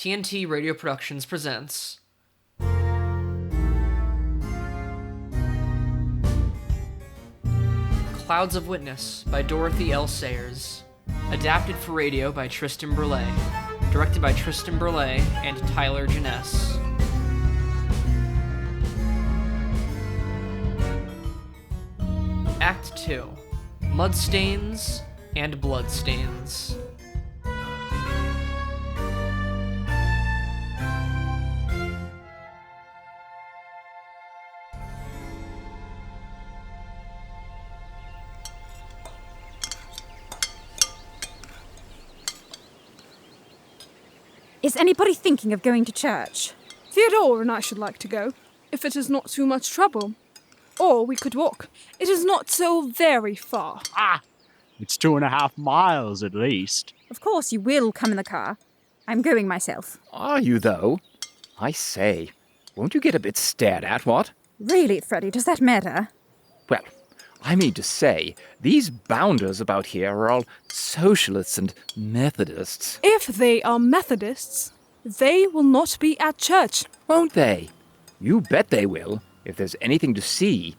TNT Radio Productions presents Clouds of Witness by Dorothy L. Sayers. Adapted for radio by Tristan Berlet. Directed by Tristan Berlet and Tyler Janess. Act 2. Mudstains and Bloodstains. Is anybody thinking of going to church? Theodore and I should like to go, if it is not too much trouble. Or we could walk. It is not so very far. It's 2.5 miles at least. Of course you will come in the car. I'm going myself. Are you, though? I say, won't you get a bit stared at, what? Really, Freddy, does that matter? Well, I mean to say, these bounders about here are all socialists and Methodists. If they are Methodists, they will not be at church. Won't they? You bet they will, if there's anything to see.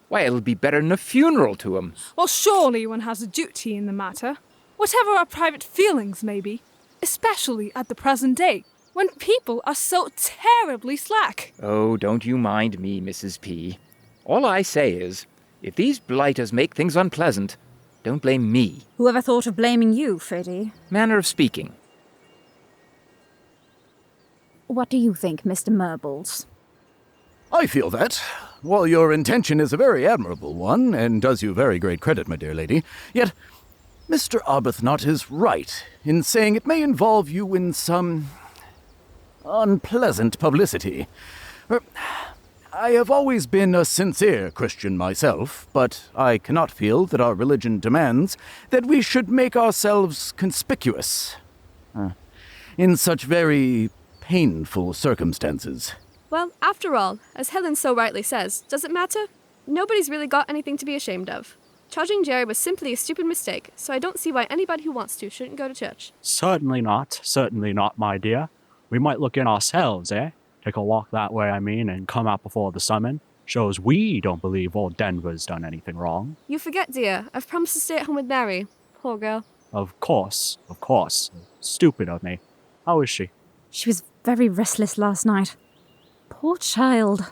Why, it'll be better than a funeral to 'em. Well, surely one has a duty in the matter, whatever our private feelings may be, especially at the present day, when people are so terribly slack. Oh, don't you mind me, Mrs. P. All I say is, if these blighters make things unpleasant, don't blame me. Whoever thought of blaming you, Freddy? Manner of speaking. What do you think, Mr. Murbles? I feel that, while your intention is a very admirable one, and does you very great credit, my dear lady, yet Mr. Arbuthnot is right in saying it may involve you in some unpleasant publicity. I have always been a sincere Christian myself, but I cannot feel that our religion demands that we should make ourselves conspicuous in such very painful circumstances. Well, after all, as Helen so rightly says, does it matter? Nobody's really got anything to be ashamed of. Charging Jerry was simply a stupid mistake, so I don't see why anybody who wants to shouldn't go to church. Certainly not, my dear. We might look in ourselves, eh? Take a walk that way, and come out before the summon. Shows we don't believe old Denver's done anything wrong. You forget, dear. I've promised to stay at home with Mary. Poor girl. Of course. Stupid of me. How is she? She was very restless last night. Poor child.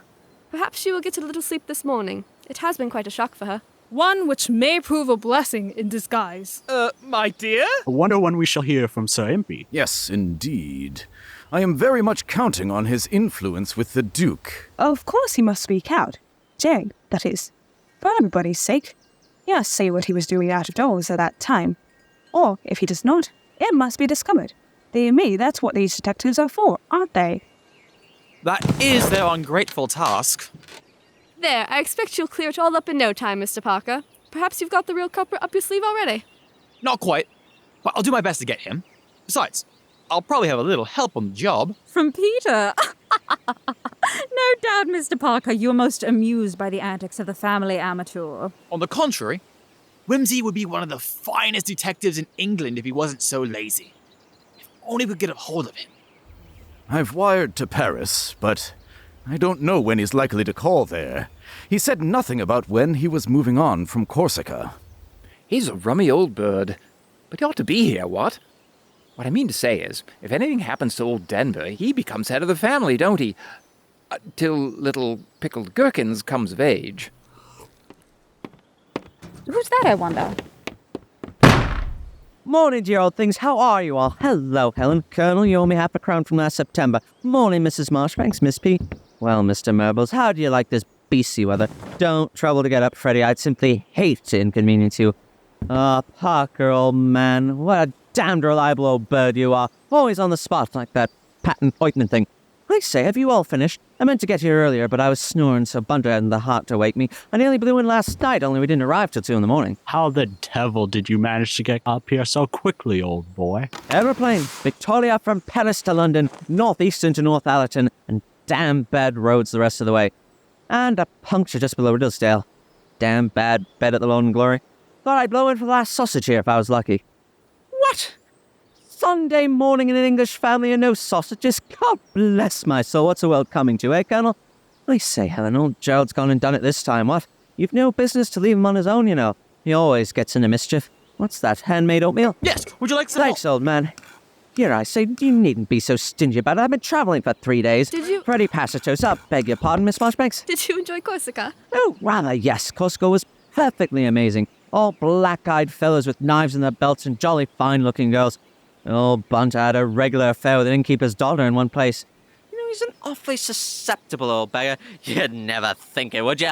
Perhaps she will get a little sleep this morning. It has been quite a shock for her. One which may prove a blessing in disguise. My dear? I wonder when we shall hear from Sir Impey. Yes, indeed. I am very much counting on his influence with the Duke. Of course he must speak out. Jerry, that is. For everybody's sake. He must say what he was doing out of doors at that time. Or, if he does not, it must be discovered. Dear me, that's what these detectives are for, aren't they? That is their ungrateful task. There, I expect you'll clear it all up in no time, Mr. Parker. Perhaps you've got the real culprit up your sleeve already. Not quite, but I'll do my best to get him. Besides, I'll probably have a little help on the job. From Peter? No doubt, Mr. Parker, you are most amused by the antics of the family amateur. On the contrary, Wimsey would be one of the finest detectives in England if he wasn't so lazy. If only we could get a hold of him. I've wired to Paris, but I don't know when he's likely to call there. He said nothing about when he was moving on from Corsica. He's a rummy old bird, but he ought to be here, what? What I mean to say is, if anything happens to old Denver, he becomes head of the family, don't he? Till little pickled gherkins comes of age. Who's that, I wonder? Morning, dear old things. How are you all? Hello, Helen. Colonel, you owe me half a crown from last September. Morning, Mrs. Marshbanks, Miss P. Well, Mr. Murbles, how do you like this beastly weather? Don't trouble to get up, Freddy. I'd simply hate to inconvenience you. Parker, old man. What a damned reliable old bird you are. Always on the spot like that patent ointment thing. I say, have you all finished? I meant to get here earlier, but I was snoring, so Bunter hadn't the heart to wake me. I nearly blew in last night, only we didn't arrive till 2 in the morning. How the devil did you manage to get up here so quickly, old boy? Aeroplane. Victoria from Paris to London, northeastern to Northallerton, and damn bad roads the rest of the way. And a puncture just below Riddlesdale. Damn bad bed at the Lone Glory. Thought I'd blow in for the last sausage here if I was lucky. What? Sunday morning in an English family and no sausages. God bless my soul. What's the world coming to, eh, Colonel? I say, Helen, old Gerald's gone and done it this time, what? You've no business to leave him on his own, you know. He always gets into mischief. What's that, handmade oatmeal? Yes, would you like some? Thanks, old man. Here, I say, you needn't be so stingy about it. I've been travelling for 3 days. Did you- Freddy Passitos up, beg your pardon, Miss Marshbanks. Did you enjoy Corsica? Oh, rather, yes. Corsica was perfectly amazing. All black-eyed fellows with knives in their belts and jolly fine-looking girls. Old Bunter had a regular affair with the innkeeper's daughter in one place. You know, he's an awfully susceptible old beggar. You'd never think it, would you?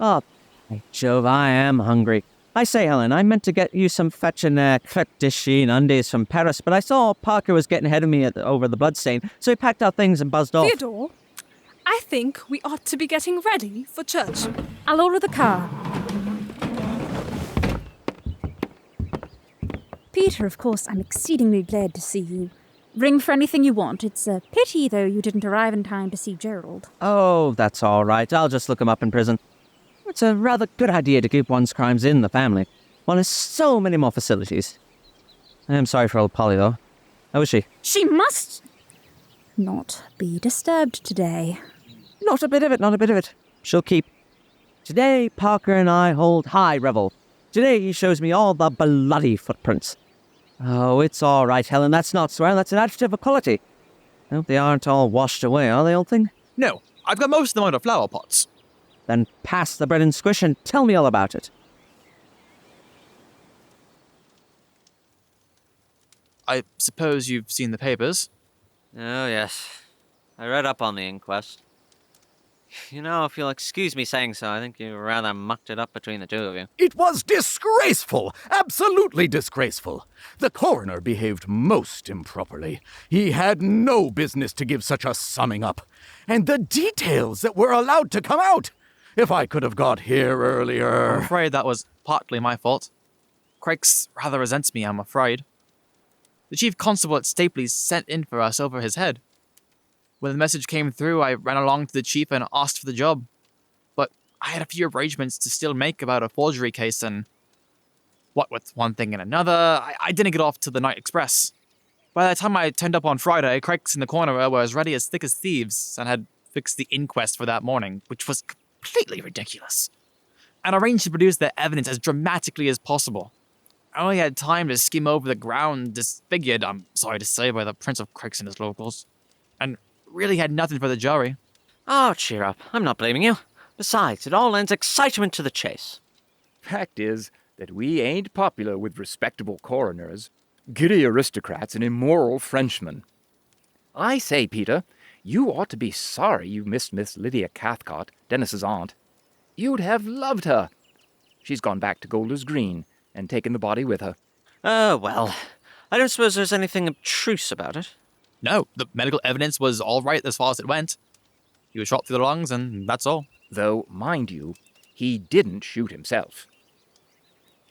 Oh, by Jove, I am hungry. I say, Helen, I meant to get you some fetching crêpe de chine undies from Paris, but I saw Parker was getting ahead of me over the Bloodstain, so he packed our things and buzzed off. Theodore, I think we ought to be getting ready for church. I'll order the car. Peter, of course, I'm exceedingly glad to see you. Ring for anything you want. It's a pity, though, you didn't arrive in time to see Gerald. Oh, that's all right. I'll just look him up in prison. It's a rather good idea to keep one's crimes in the family. One has so many more facilities. I am sorry for old Polly, though. How is she? She must not be disturbed today. Not a bit of it, not a bit of it. She'll keep. Today, Parker and I hold high revel. Today, he shows me all the bloody footprints. Oh, it's all right, Helen. That's not swearing. That's an adjective of quality. I hope they aren't all washed away, are they, old thing? No, I've got most of them out of flower pots. Then pass the bread and squish and tell me all about it. I suppose you've seen the papers. Oh, yes. I read up on the inquest. You know, if you'll excuse me saying so, I think you rather mucked it up between the two of you. It was disgraceful! Absolutely disgraceful! The coroner behaved most improperly. He had no business to give such a summing up. And the details that were allowed to come out! If I could have got here earlier... I'm afraid that was partly my fault. Craigs rather resents me, I'm afraid. The chief constable at Stapley's sent in for us over his head. When the message came through, I ran along to the chief and asked for the job. But I had a few arrangements to still make about a forgery case, and what with one thing and another, I didn't get off till the night express. By the time I turned up on Friday, Craigs in the corner were as ready as thick as thieves and had fixed the inquest for that morning, which was completely ridiculous, and arranged to produce their evidence as dramatically as possible. I only had time to skim over the ground disfigured, I'm sorry to say, by the Prince of Craigs and his locals, and really had nothing for the jury. Oh, cheer up. I'm not blaming you. Besides, it all lends excitement to the chase. Fact is that we ain't popular with respectable coroners, giddy aristocrats, and immoral Frenchmen. I say, Peter, you ought to be sorry you missed Miss Lydia Cathcart, Dennis's aunt. You'd have loved her. She's gone back to Golders Green and taken the body with her. Oh, well. I don't suppose there's anything obtruse about it. No, the medical evidence was all right as far as it went. He was shot through the lungs, and that's all. Though, mind you, he didn't shoot himself.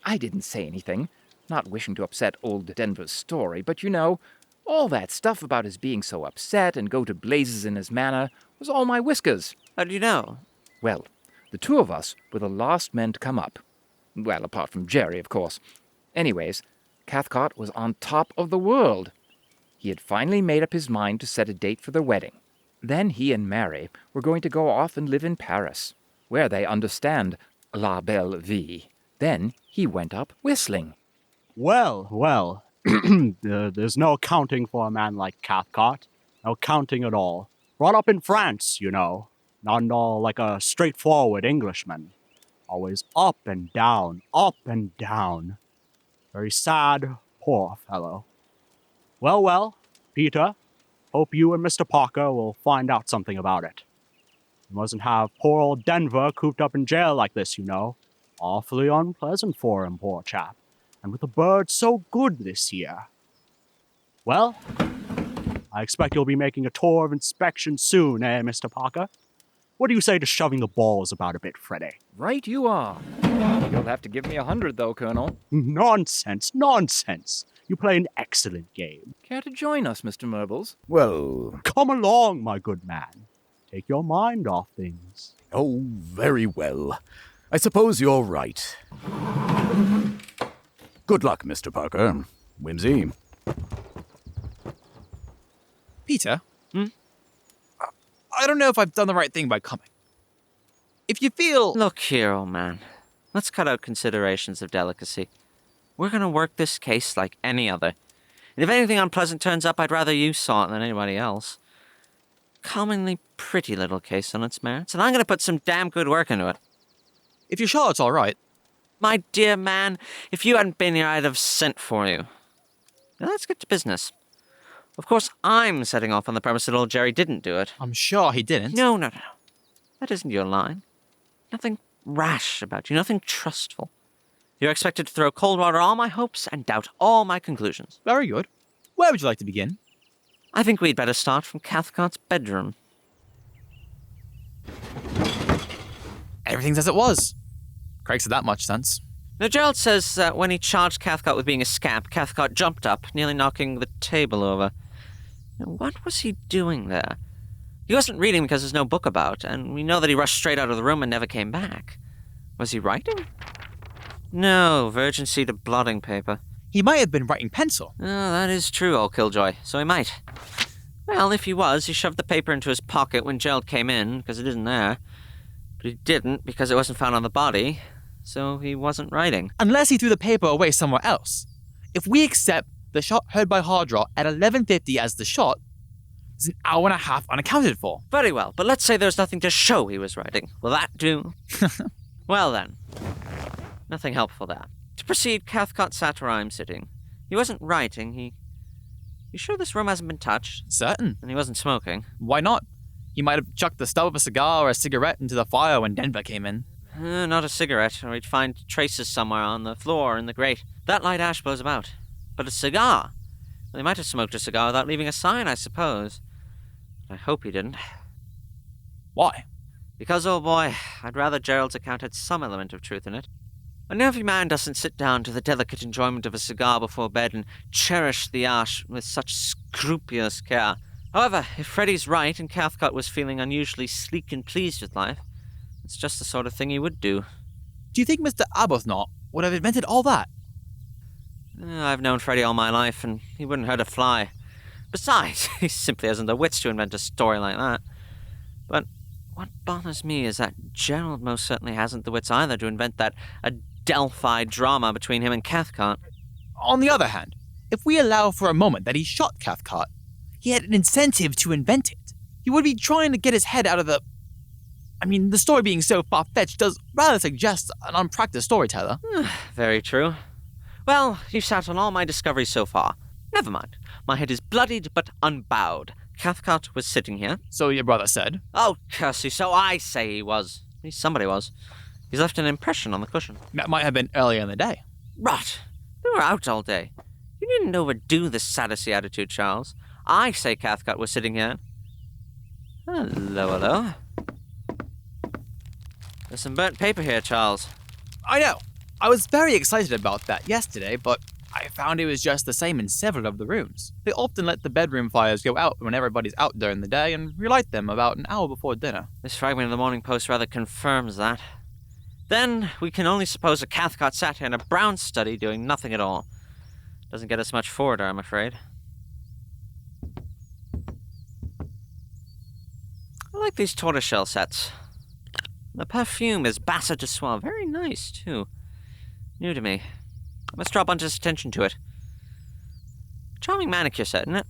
I didn't say anything, not wishing to upset old Denver's story, but you know, all that stuff about his being so upset and go to blazes in his manner was all my whiskers. How do you know? Well, the two of us were the last men to come up. Well, apart from Jerry, of course. Anyways, Cathcart was on top of the world. He had finally made up his mind to set a date for their wedding. Then he and Mary were going to go off and live in Paris, where they understand la belle vie. Then he went up whistling. Well, there's no accounting for a man like Cathcart. No counting at all. Brought up in France, you know. Not at all like a straightforward Englishman. Always up and down, up and down. Very sad, poor fellow. Well, Peter, hope you and Mr. Parker will find out something about it. You mustn't have poor old Denver cooped up in jail like this, you know. Awfully unpleasant for him, poor chap. And with the birds so good this year. Well, I expect you'll be making a tour of inspection soon, eh, Mr. Parker? What do you say to shoving the balls about a bit, Freddy? Right you are. You'll have to give me 100, though, Colonel. Nonsense. You play an excellent game. Care to join us, Mr. Murbles? Well... Come along, my good man. Take your mind off things. Oh, very well. I suppose you're right. Good luck, Mr. Parker. Wimsey, Peter? I don't know if I've done the right thing by coming. If you feel... Look here, old man. Let's cut out considerations of delicacy. We're going to work this case like any other. And if anything unpleasant turns up, I'd rather you saw it than anybody else. Commonly pretty little case on its merits, and I'm going to put some damn good work into it. If you're sure it's all right. My dear man, if you hadn't been here, I'd have sent for you. Now let's get to business. Of course, I'm setting off on the premise that old Jerry didn't do it. I'm sure he didn't. No. That isn't your line. Nothing rash about you, nothing trustful. You're expected to throw cold water on all my hopes and doubt all my conclusions. Very good. Where would you like to begin? I think we'd better start from Cathcart's bedroom. Everything's as it was. Craig said that much sense. Now, Gerald says that when he charged Cathcart with being a scamp, Cathcart jumped up, nearly knocking the table over. Now, what was he doing there? He wasn't reading because there's no book about, and we know that he rushed straight out of the room and never came back. Was he writing? No, virgin seed of blotting paper. He might have been writing pencil. Oh, that is true, old Killjoy, so he might. Well, if he was, he shoved the paper into his pocket when Gerald came in, because it isn't there. But he didn't, because it wasn't found on the body, so he wasn't writing. Unless he threw the paper away somewhere else. If we accept the shot heard by Hardraw at 11:50 as the shot, it's an hour and a half unaccounted for. Very well, but let's say there's nothing to show he was writing. Will that do? Well then, nothing helpful there. To proceed, Cathcart sat where I'm sitting. He wasn't writing, You sure this room hasn't been touched? Certain. And he wasn't smoking? Why not? He might have chucked the stub of a cigar or a cigarette into the fire when Denver came in. Not a cigarette, or he'd find traces somewhere on the floor in the grate. That light ash blows about. But a cigar? Well, he might have smoked a cigar without leaving a sign, I suppose. But I hope he didn't. Why? Because, old boy, I'd rather Gerald's account had some element of truth in it. A nervy man doesn't sit down to the delicate enjoyment of a cigar before bed and cherish the ash with such scrupulous care. However, if Freddy's right and Cathcart was feeling unusually sleek and pleased with life, it's just the sort of thing he would do. Do you think Mr. Arbuthnot would have invented all that? I've known Freddy all my life, and he wouldn't hurt a fly. Besides, he simply hasn't the wits to invent a story like that. But what bothers me is that Gerald most certainly hasn't the wits either to invent that Adelphi drama between him and Cathcart. On the other hand, if we allow for a moment that he shot Cathcart, he had an incentive to invent it. He would be trying to get his head out of the... the story being so far-fetched does rather suggest an unpracticed storyteller. Very true. Well, you've sat on all my discoveries so far. Never mind. My head is bloodied but unbowed. Cathcart was sitting here. So your brother said? Oh, curse you, so I say he was. At least somebody was. He's left an impression on the cushion. That might have been earlier in the day. Rot. We were out all day. You needn't overdo this Sadducee attitude, Charles. I say Cathcart was sitting here. Hello. There's some burnt paper here, Charles. I know. I was very excited about that yesterday, but I found it was just the same in several of the rooms. They often let the bedroom fires go out when everybody's out during the day and relight them about an hour before dinner. This fragment of the Morning Post rather confirms that. Then we can only suppose that Cathcart sat here in a brown study doing nothing at all. Doesn't get us much forward, I'm afraid. I like these tortoiseshell sets. The perfume is Bassa de Soie. Very nice, too. New to me. I must draw Bunter's attention to it. Charming manicure set, isn't it?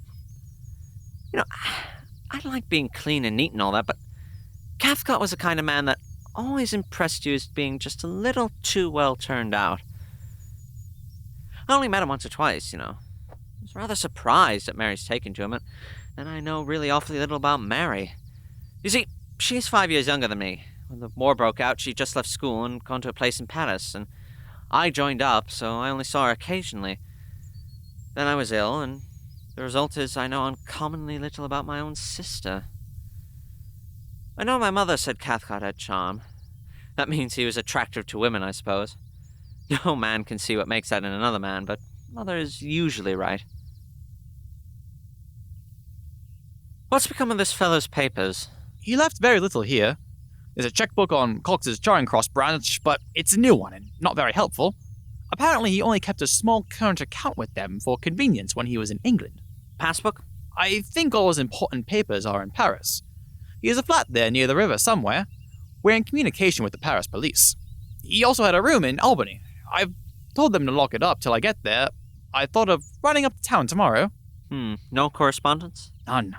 I like being clean and neat and all that, but Cathcart was the kind of man that always impressed you as being just a little too well turned out. I only met him once or twice, I was rather surprised at Mary's taking to him, and I know really awfully little about Mary. You see, she's 5 years younger than me. When the war broke out, she just left school and gone to a place in Paris, and I joined up, so I only saw her occasionally. Then I was ill, and the result is I know uncommonly little about my own sister. I know my mother said Cathcart had charm. That means he was attractive to women, I suppose. No man can see what makes that in another man, but mother is usually right. What's become of this fellow's papers? He left very little here. There's a checkbook on Cox's Charing Cross branch, but it's a new one and not very helpful. Apparently, he only kept a small current account with them for convenience when he was in England. Passbook? I think all his important papers are in Paris. He has a flat there near the river somewhere. We're in communication with the Paris police. He also had a room in Albany. I've told them to lock it up till I get there. I thought of running up to town tomorrow. No correspondence? None.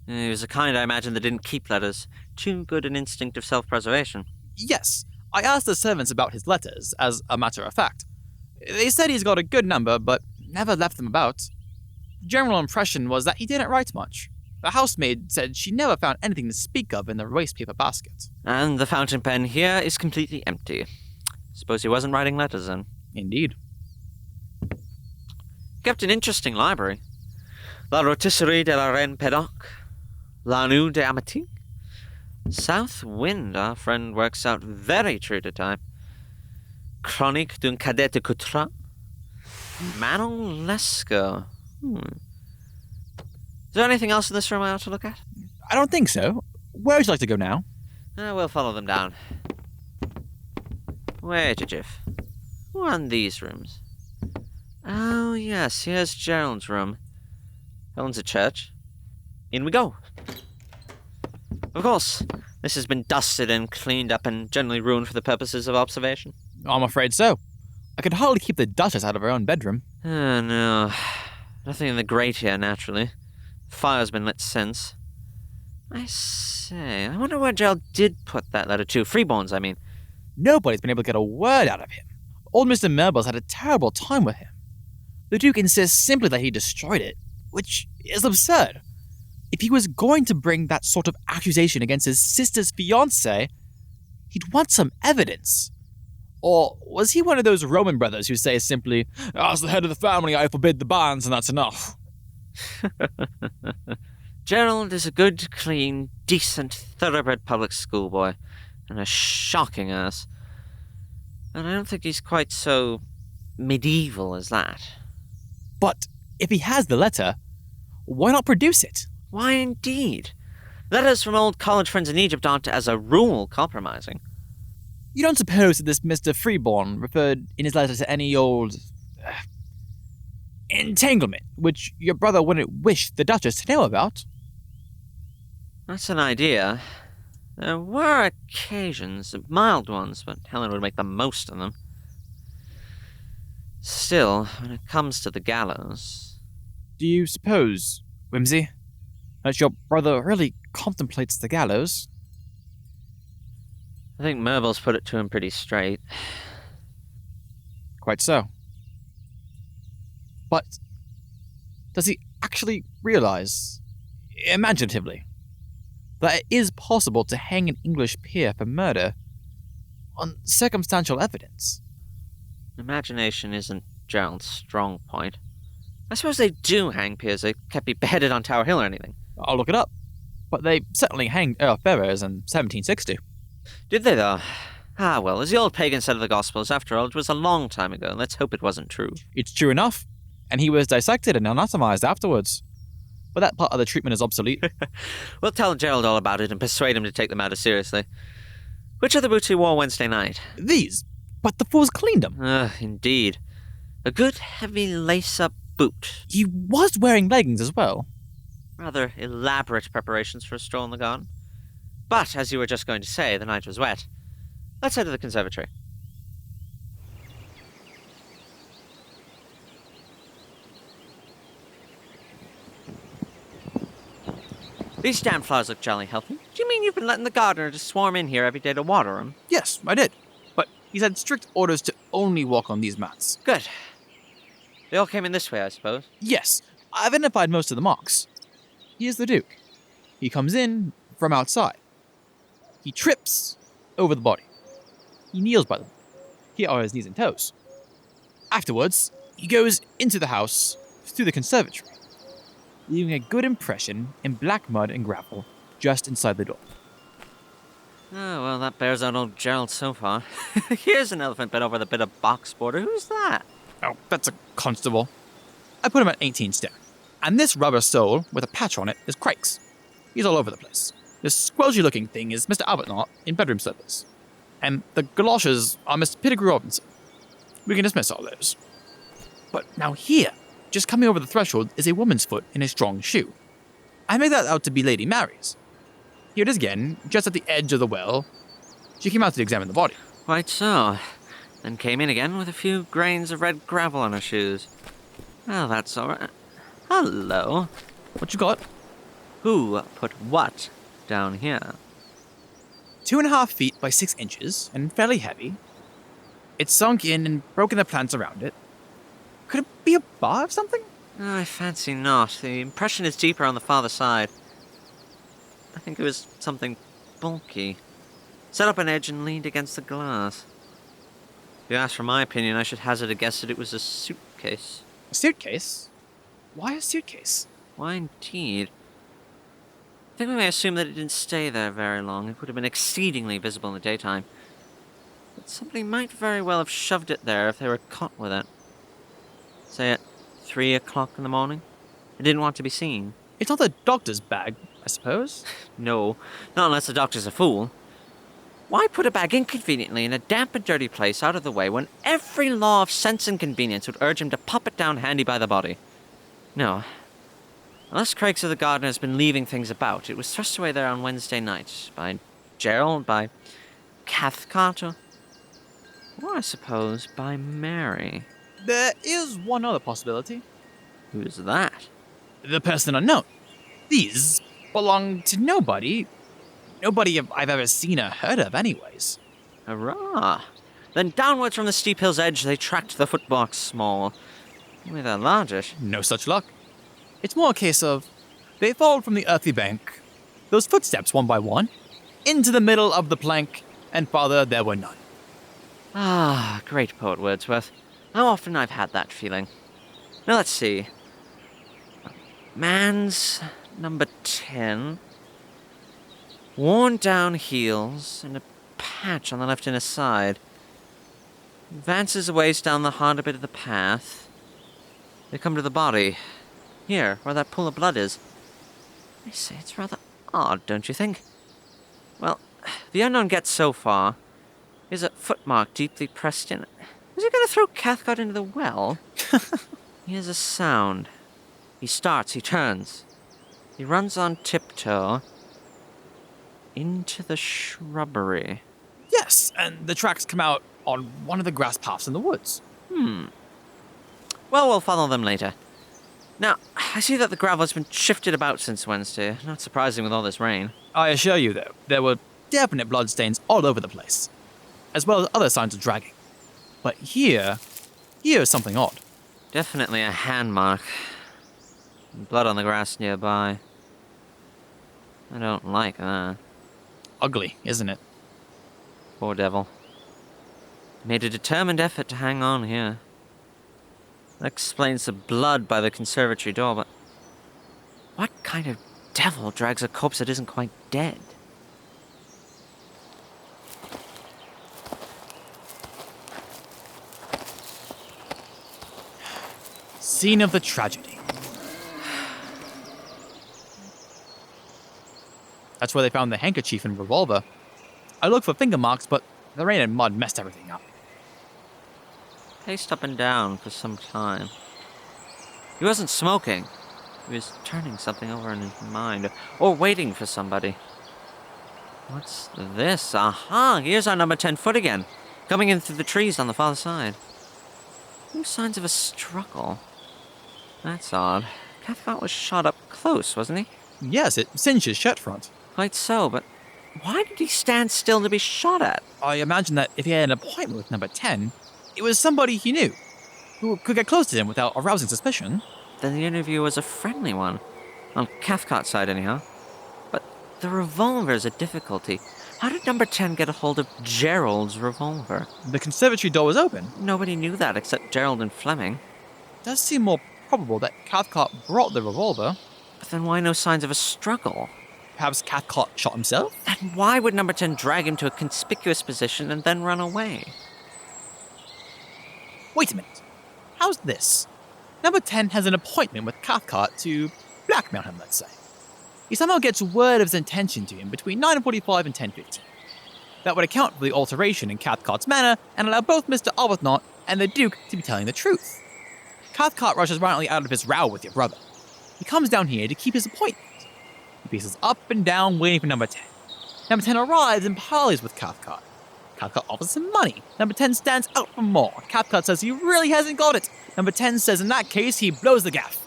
He was the kind, I imagine, that didn't keep letters. Too good an instinct of self-preservation. Yes, I asked the servants about his letters, as a matter of fact. They said he's got a good number, but never left them about. The general impression was that he didn't write much. The housemaid said she never found anything to speak of in the wastepaper basket. And the fountain pen here is completely empty. Suppose he wasn't writing letters then. Indeed. Kept an interesting library. La Rotisserie de la Reine Pédoc, La Nuit de Amity. South Wind, our friend works out very true to time. Chronique d'un cadet de Coutras. Manon Lescaut. Is there anything else in this room I ought to look at? I don't think so. Where would you like to go now? We'll follow them down. Wait a jiff. Who are in these rooms? Oh, yes, here's Gerald's room. Helen's at church. In we go. Of course, this has been dusted and cleaned up and generally ruined for the purposes of observation. I'm afraid so. I could hardly keep the Duchess out of her own bedroom. Oh, no. Nothing in the grate here, naturally. Fire's been lit since. I say, I wonder where Gerald did put that letter to. Freeborn's, I mean. Nobody's been able to get a word out of him. Old Mr. Murbles had a terrible time with him. The Duke insists simply that he destroyed it, which is absurd. If he was going to bring that sort of accusation against his sister's fiancé, he'd want some evidence. Or was he one of those Roman brothers who say simply, "As the head of the family, I forbid the banns, and that's enough"? Gerald is a good, clean, decent, thoroughbred public schoolboy, and a shocking ass. And I don't think he's quite so medieval as that. But if he has the letter, why not produce it? Why, indeed. Letters from old college friends in Egypt aren't, as a rule, compromising. You don't suppose that this Mr. Freeborn referred in his letter to any old entanglement, which your brother wouldn't wish the Duchess to know about? That's an idea. There were occasions, mild ones, but Helen would make the most of them. Still, when it comes to the gallows... Do you suppose, Wimsey, that your brother really contemplates the gallows? I think Murbles put it to him pretty straight. Quite so. But does he actually realize, imaginatively, that it is possible to hang an English peer for murder on circumstantial evidence? Imagination isn't Gerald's strong point. I suppose they do hang peers. They can't be beheaded on Tower Hill or anything. I'll look it up. But they certainly hanged Earl Ferrers in 1760. Did they, though? Ah, well, as the old pagan said of the Gospels, after all, it was a long time ago. Let's hope it wasn't true. It's true enough. And he was dissected and anatomized afterwards. But that part of the treatment is obsolete. We'll tell Gerald all about it and persuade him to take the matter seriously. Which are the boots he wore Wednesday night? These. But the fools cleaned them. Indeed. A good heavy lace-up boot. He was wearing leggings as well. Rather elaborate preparations for a stroll in the garden. But, as you were just going to say, the night was wet. Let's head to the conservatory. These damn flowers look jolly healthy. Do you mean you've been letting the gardener just swarm in here every day to water them? Yes, I did. But he's had strict orders to only walk on these mats. Good. They all came in this way, I suppose? Yes, I've identified most of the marks. Here's the Duke. He comes in from outside. He trips over the body. He kneels by them. Here are his knees and toes. Afterwards, he goes into the house through the conservatory, leaving a good impression in black mud and gravel just inside the door. Oh, well, that bears out old Gerald so far. Here's an elephant bit over the bit of box border. Who's that? Oh, that's a constable. I put him at 18 stone. And this rubber sole with a patch on it is Craig's. He's all over the place. This squelchy-looking thing is Mr. Arbuthnot in bedroom slippers. And the galoshes are Mr. Pettigrew-Robinson. We can dismiss all those. But now here, just coming over the threshold, is a woman's foot in a strong shoe. I made that out to be Lady Mary's. Here it is again, just at the edge of the well. She came out to examine the body. Quite so. Then came in again with a few grains of red gravel on her shoes. Well, that's all right. Hello. What you got? Who put what down here? 2.5 feet by 6 inches, and fairly heavy. It's sunk in and broken the plants around it. Could it be a bar of something? I fancy not. The impression is deeper on the farther side. I think it was something bulky. Set up an edge and leaned against the glass. If you ask for my opinion, I should hazard a guess that it was a suitcase. A suitcase? Why a suitcase? Why indeed? I think we may assume that it didn't stay there very long. It would have been exceedingly visible in the daytime. But somebody might very well have shoved it there if they were caught with it. Say at 3 o'clock in the morning? It didn't want to be seen. It's not the doctor's bag, I suppose. No, not unless the doctor's a fool. Why put a bag inconveniently in a damp and dirty place out of the way when every law of sense and convenience would urge him to pop it down handy by the body? No. Unless Craigs of the Gardener has been leaving things about, it was thrust away there on Wednesday night. By Gerald, by Cathcart, or I suppose by Mary. There is one other possibility. Who's that? The person unknown. These belong to nobody. Nobody I've ever seen or heard of, anyways. Hurrah! Then downwards from the steep hill's edge they tracked the footmarks small. Only they're largish. No such luck. It's more a case of they followed from the earthy bank, those footsteps one by one, into the middle of the plank, and farther there were none. Ah, great poet Wordsworth. How often I've had that feeling. Now let's see. Man's number 10. Worn down heels and a patch on the left inner side. Advances a ways down the harder bit of the path. They come to the body. Here, where that pool of blood is. I say, it's rather odd, don't you think? Well, the unknown gets so far. Here's a footmark deeply pressed in. Is he going to throw Cathcart into the well? He hears a sound. He starts, he turns. He runs on tiptoe into the shrubbery. Yes, and the tracks come out on one of the grass paths in the woods. Well, we'll follow them later. Now, I see that the gravel has been shifted about since Wednesday. Not surprising with all this rain. I assure you, though, there were definite bloodstains all over the place, as well as other signs of dragging. But here's something odd. Definitely a hand mark. Blood on the grass nearby. I don't like that. Ugly, isn't it? Poor devil. Made a determined effort to hang on here. That explains the blood by the conservatory door, but what kind of devil drags a corpse that isn't quite dead? Scene of the tragedy. That's where they found the handkerchief and revolver. I looked for finger marks, but the rain and mud messed everything up. Paced up and down for some time. He wasn't smoking. He was turning something over in his mind, or waiting for somebody. What's this? Aha! Here's our number 10 foot again, coming in through the trees on the farther side. No signs of a struggle. That's odd. Cathcart was shot up close, wasn't he? Yes, it singed his shirt front. Quite so, but why did he stand still to be shot at? I imagine that if he had an appointment with number 10, it was somebody he knew, who could get close to him without arousing suspicion. Then the interview was a friendly one. On Cathcart's side, anyhow. But the revolver is a difficulty. How did number 10 get a hold of Gerald's revolver? The conservatory door was open. Nobody knew that except Gerald and Fleming. It does seem more probable that Cathcart brought the revolver. But then why no signs of a struggle? Perhaps Cathcart shot himself? Then why would number 10 drag him to a conspicuous position and then run away? Wait a minute. How's this? Number 10 has an appointment with Cathcart to blackmail him, let's say. He somehow gets word of his intention to him between 9:45 and 10:15. That would account for the alteration in Cathcart's manner and allow both Mr. Arbuthnot and the Duke to be telling the truth. Cathcart rushes violently out of his row with your brother. He comes down here to keep his appointment. He paces up and down waiting for number 10. Number 10 arrives and parleys with Cathcart. Cathcart offers him money. Number 10 stands out for more. Cathcart says he really hasn't got it. Number 10 says in that case he blows the gaff.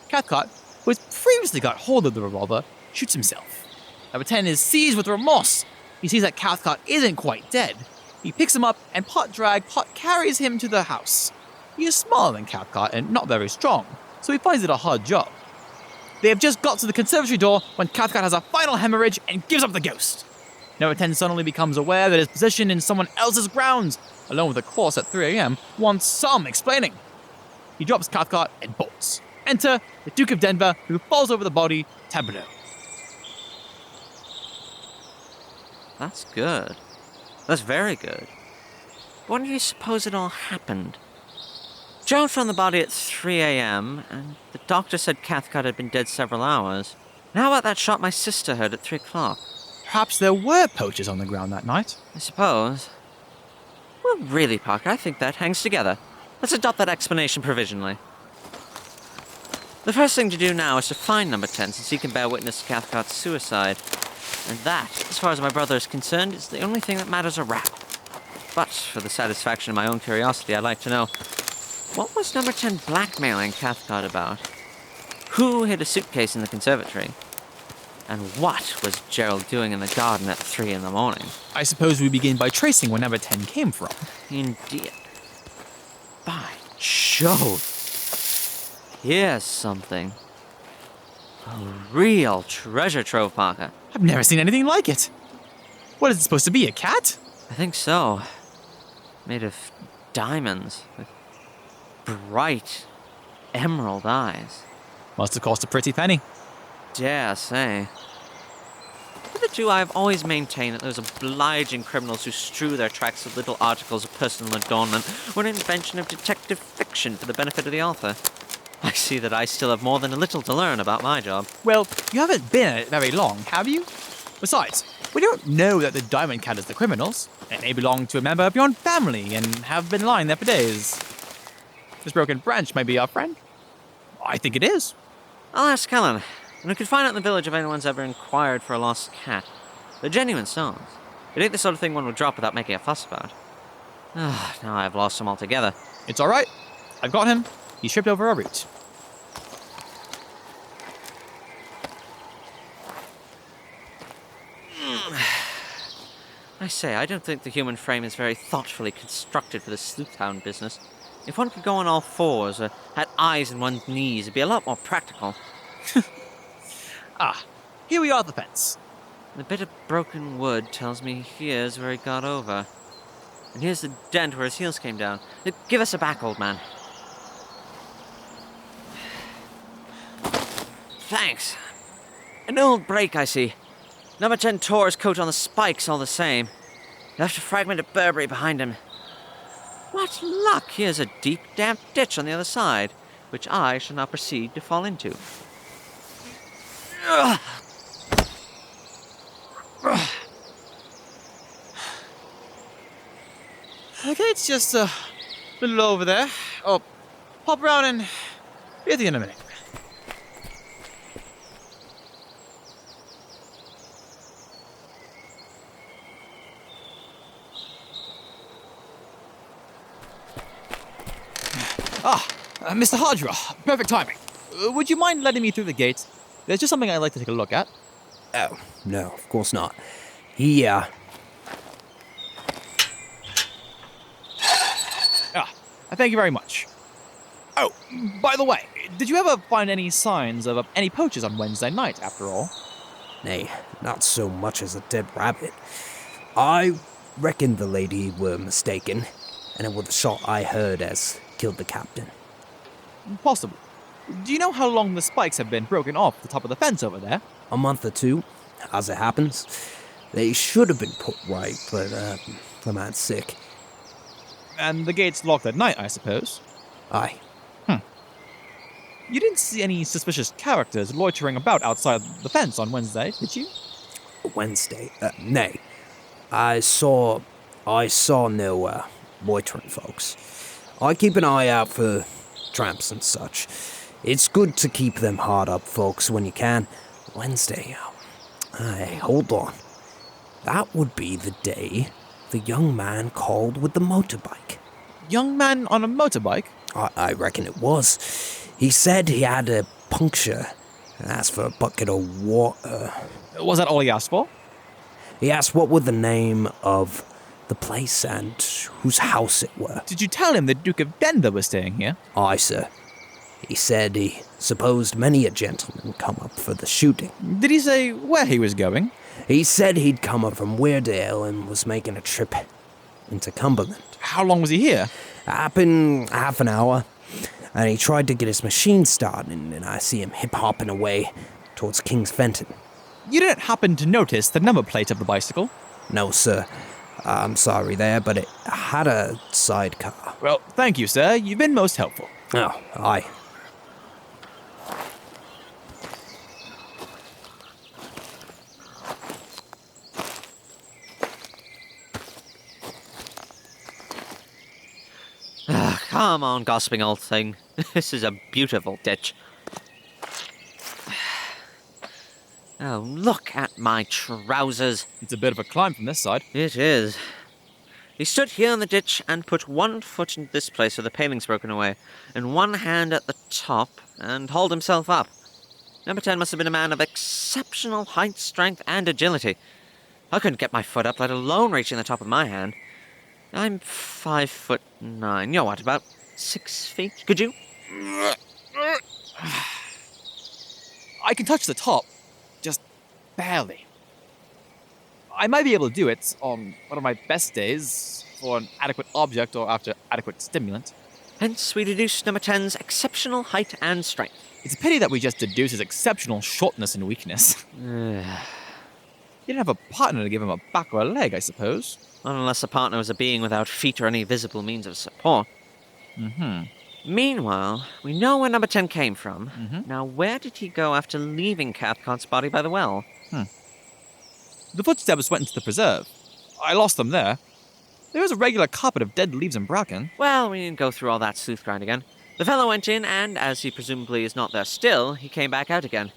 Cathcart, who has previously got hold of the revolver, shoots himself. Number 10 is seized with remorse. He sees that Cathcart isn't quite dead. He picks him up and pot carries him to the house. He is smaller than Cathcart and not very strong, so he finds it a hard job. They have just got to the conservatory door when Cathcart has a final hemorrhage and gives up the ghost. Number 10 suddenly becomes aware that his position in someone else's grounds, alone with a corpse at 3 a.m., wants some explaining. He drops Cathcart and bolts. Enter the Duke of Denver, who falls over the body, tableau. That's good. That's very good. When do you suppose it all happened? Joan found the body at 3 a.m., and the doctor said Cathcart had been dead several hours. And how about that shot my sister heard at 3 o'clock? Perhaps there were poachers on the ground that night. I suppose. Well, really, Parker, I think that hangs together. Let's adopt that explanation provisionally. The first thing to do now is to find number 10, since he can bear witness to Cathcart's suicide. And that, as far as my brother is concerned, is the only thing that matters a rap. But, for the satisfaction of my own curiosity, I'd like to know, what was number 10 blackmailing Cathcart about? Who hid a suitcase in the conservatory? And what was Gerald doing in the garden at 3 in the morning? I suppose we begin by tracing where number 10 came from. Indeed. By Jove. Here's something. A real treasure trove, Parker. I've never seen anything like it. What is it supposed to be, a cat? I think so. Made of diamonds with bright emerald eyes. Must have cost a pretty penny. Dare say. Hitherto, I've always maintained that those obliging criminals who strew their tracks with little articles of personal adornment were an invention of detective fiction for the benefit of the author. I see that I still have more than a little to learn about my job. Well, you haven't been at it very long, have you? Besides, we don't know that the Diamond Cat is the criminals. They may belong to a member of your own family and have been lying there for days. This broken branch may be our friend. I think it is. I'll ask Helen, and we could find out in the village if anyone's ever inquired for a lost cat. They're genuine stones. It ain't the sort of thing one would drop without making a fuss about. Now I've lost him altogether. It's all right. I've got him. He tripped over our route. I say, I don't think the human frame is very thoughtfully constructed for the sleuth-hound business. If one could go on all fours or had eyes in one's knees, it'd be a lot more practical. Here we are at the fence. The bit of broken wood tells me here's where he got over. And here's the dent where his heels came down. Give us a back, old man. Thanks. An old break, I see. Number 10 tore his coat on the spikes all the same. Left a fragment of Burberry behind him. What luck! Here's a deep, damp ditch on the other side, which I shall now proceed to fall into. Ugh. Okay, it's just a little over there. Oh, pop around and be with you in a minute. Mr. Hardraw, perfect timing. Would you mind letting me through the gate? There's just something I'd like to take a look at. Oh, no, of course not. Thank you very much. Oh, by the way, did you ever find any signs of any poachers on Wednesday night, after all? Nay, not so much as a dead rabbit. I reckon the lady were mistaken, and it was the shot I heard as killed the captain. Possible. Do you know how long the spikes have been broken off the top of the fence over there? A month or two, as it happens. They should have been put right, but the man's sick. And the gate's locked at night, I suppose? Aye. You didn't see any suspicious characters loitering about outside the fence on Wednesday, did you? Wednesday? Nay. I saw no loitering folks. I keep an eye out for tramps and such. It's good to keep them hard-up folks when you can. Wednesday, hey, hold on. That would be the day the young man called with the motorbike. Young man on a motorbike? I reckon it was. He said he had a puncture and asked for a bucket of water. Was that all he asked for? He asked what were the name of the place and whose house it were. Did you tell him the Duke of Denver was staying here? Aye, sir. He said he supposed many a gentleman come up for the shooting. Did he say where he was going? He said he'd come up from Weardale and was making a trip into Cumberland. How long was he here? Happened half an hour, and he tried to get his machine started, and I see him hip-hopping away towards King's Fenton. You didn't happen to notice the number plate of the bicycle? No, sir. I'm sorry there, but it had a sidecar. Well, thank you, sir. You've been most helpful. Oh, aye. Come on, gossiping old thing. This is a beautiful ditch. Oh, look at my trousers. It's a bit of a climb from this side. It is. He stood here in the ditch and put one foot into this place where the paling's broken away, and one hand at the top, and hauled himself up. Number 10 must have been a man of exceptional height, strength, and agility. I couldn't get my foot up, let alone reaching the top of my hand. I'm 5'9". You're what, about 6 feet? Could you? I can touch the top. Just barely. I might be able to do it on one of my best days for an adequate object or after adequate stimulant. Hence, we deduce number 10's exceptional height and strength. It's a pity that we just deduce his exceptional shortness and weakness. He didn't have a partner to give him a back or a leg, I suppose. Unless the partner was a being without feet or any visible means of support. Meanwhile, we know where number 10 came from. Now, where did he go after leaving Cathcart's body by the well? The footsteps went into the preserve. I lost them there. There was a regular carpet of dead leaves and bracken. Well, we didn't go through all that sleuth grind again. The fellow went in, and as he presumably is not there still, he came back out again.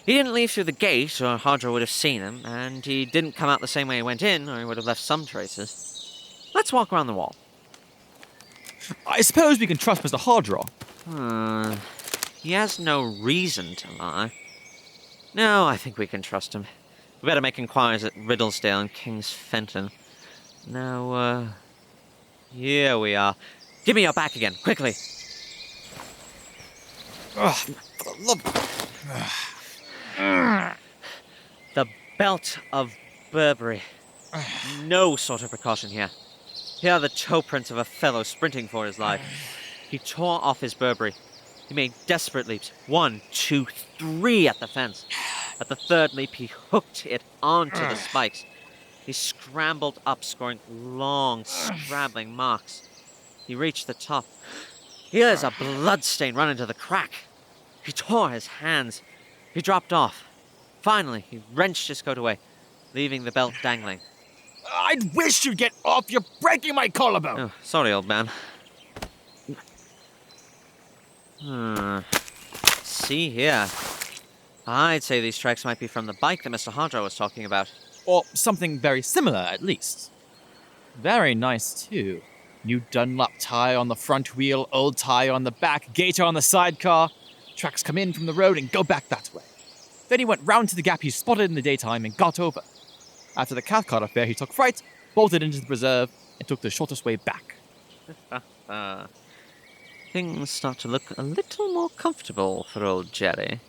He didn't leave through the gate, or Hardraw would have seen him, and he didn't come out the same way he went in, or he would have left some traces. Let's walk around the wall. I suppose we can trust Mr. Hardraw. He has no reason to lie. No, I think we can trust him. We better make inquiries at Riddlesdale and King's Fenton. Now, here we are. Give me your back again, quickly. The belt of Burberry. No sort of precaution here. Here are the toe prints of a fellow sprinting for his life. He tore off his Burberry. He made desperate leaps. 1, 2, 3 at the fence. At the third leap, he hooked it onto the spikes. He scrambled up, scoring long, scrabbling marks. He reached the top. Here's a bloodstain run into the crack. He tore his hands. He dropped off. Finally, he wrenched his coat away, leaving the belt dangling. I'd wish you'd get off. You're breaking my collarbone. Oh, sorry, old man. See here. I'd say these tracks might be from the bike that Mr. Hardraw was talking about. Or something very similar, at least. Very nice, too. New Dunlop tire on the front wheel, old tire on the back, gator on the sidecar. Tracks come in from the road and go back that way. Then he went round to the gap he spotted in the daytime and got over. After the Cathcart affair, he took fright, bolted into the preserve, and took the shortest way back. Things start to look a little more comfortable for old Jerry.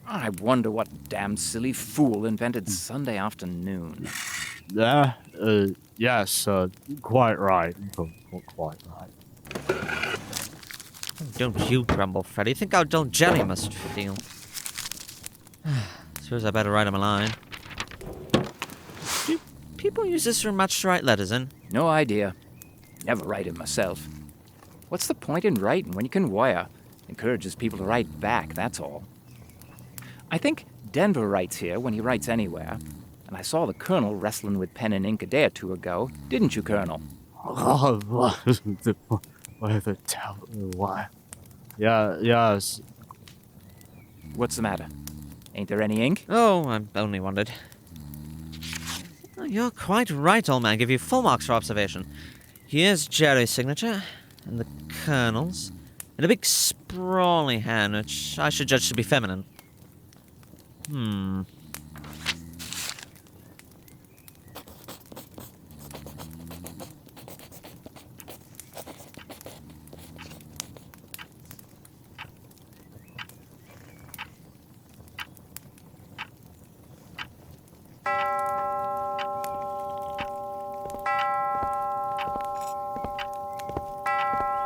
I wonder what damn silly fool invented Sunday afternoon. Yes, quite right. Quite right. Don't you grumble, Freddy. Think how dull Jerry must feel. Suppose I better write him a line. Do people use this room much to write letters in? No idea. Never write it myself. What's the point in writing when you can wire? Encourages people to write back, that's all. I think Denver writes here when he writes anywhere. And I saw the Colonel wrestling with pen and ink a day or two ago. Didn't you, Colonel? Why? Yeah, yes. What's the matter? Ain't there any ink? Oh, I only wondered. Oh, you're quite right, old man. Give you full marks for observation. Here's Jerry's signature, and the Colonel's, and a big sprawly hand, which I should judge to be feminine.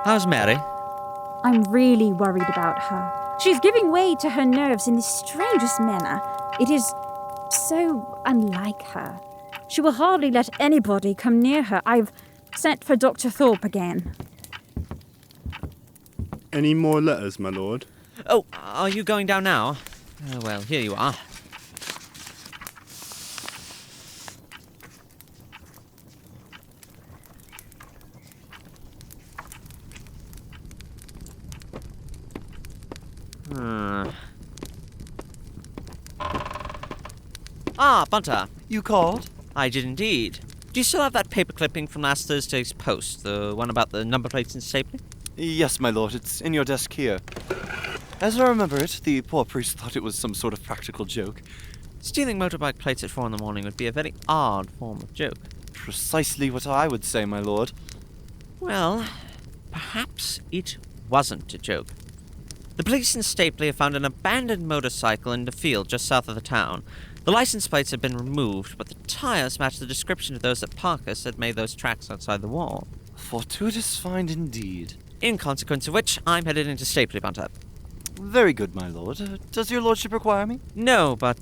How's Mary? I'm really worried about her. She's giving way to her nerves in the strangest manner. It is so unlike her. She will hardly let anybody come near her. I've sent for Dr. Thorpe again. Any more letters, my lord? Oh, are you going down now? Oh, well, here you are. Ah, Bunter. You called? I did indeed. Do you still have that paper clipping from last Thursday's post? The one about the number plates and stapling? Yes, my lord. It's in your desk here. As I remember it, the poor priest thought it was some sort of practical joke. Stealing motorbike plates at 4 in the morning would be a very odd form of joke. Precisely what I would say, my lord. Well, perhaps it wasn't a joke. The police in Stapley have found an abandoned motorcycle in the field just south of the town. The license plates have been removed, but the tires match the description of those that Parkus had made those tracks outside the wall. Fortuitous find indeed. In consequence of which, I'm headed into Stapley, Bunter. Very good, my lord. Does your lordship require me? No, but,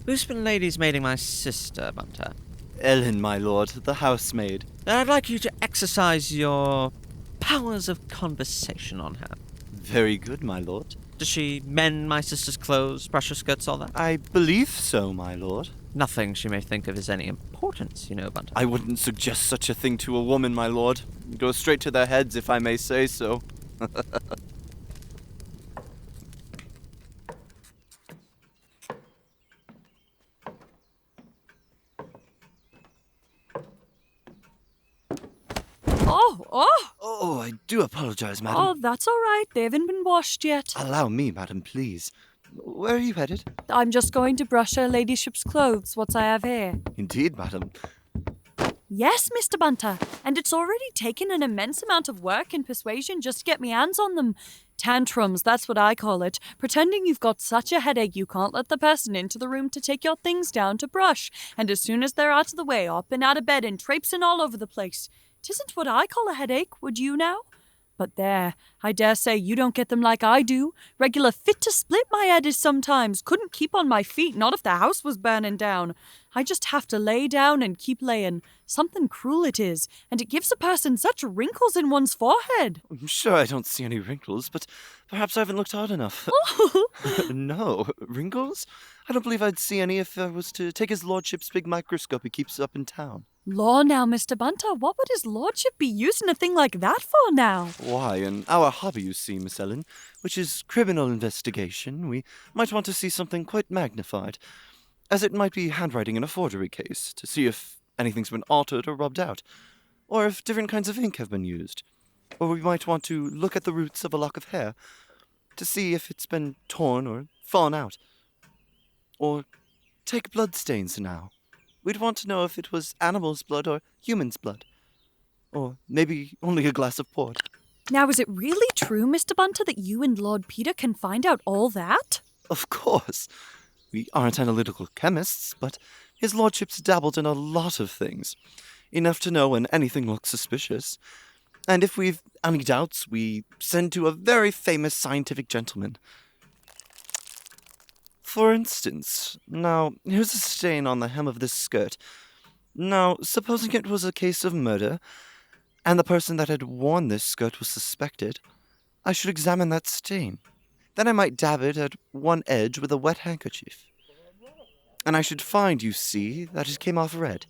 who's been ladies maiding my sister, Bunter? Ellen, my lord, the housemaid. Then I'd like you to exercise your powers of conversation on her. Very good, my lord. Does she mend my sister's clothes, brush her skirts, all that? I believe so, my lord. Nothing she may think of as any importance, you know, Bunter. I wouldn't suggest such a thing to a woman, my lord. Go straight to their heads, if I may say so. Oh, I do apologize, madam. Oh, that's all right. They haven't been washed yet. Allow me, madam, please. Where are you headed? I'm just going to brush her ladyship's clothes, what I have here. Indeed, madam. Yes, Mr. Bunter, and it's already taken an immense amount of work and persuasion just to get me hands on them. Tantrums, that's what I call it. Pretending you've got such a headache you can't let the person into the room to take your things down to brush, and as soon as they're out of the way, up and out of bed and traipsing all over the place. 'Tisn't what I call a headache, would you now? But there, I dare say you don't get them like I do. Regular fit to split my head is sometimes. Couldn't keep on my feet, not if the house was burning down. I just have to lay down and keep laying. Something cruel it is, and it gives a person such wrinkles in one's forehead. I'm sure I don't see any wrinkles, but perhaps I haven't looked hard enough. No, wrinkles? I don't believe I'd see any if I was to take his lordship's big microscope he keeps up in town. Law now, Mr. Bunter, what would his lordship be using a thing like that for now? Why, in our hobby, you see, Miss Helen, which is criminal investigation, we might want to see something quite magnified, as it might be handwriting in a forgery case, to see if anything's been altered or rubbed out, or if different kinds of ink have been used. Or we might want to look at the roots of a lock of hair, to see if it's been torn or fallen out. Or take bloodstains now. We'd want to know if it was animal's blood or human's blood. Or maybe only a glass of port. Now, is it really true, Mr. Bunter, that you and Lord Peter can find out all that? Of course. We aren't analytical chemists, but his lordship's dabbled in a lot of things. Enough to know when anything looks suspicious. And if we've any doubts, we send to a very famous scientific gentleman. For instance, now, here's a stain on the hem of this skirt. Now, supposing it was a case of murder, and the person that had worn this skirt was suspected, I should examine that stain. Then I might dab it at one edge with a wet handkerchief. And I should find, you see, that it came off red.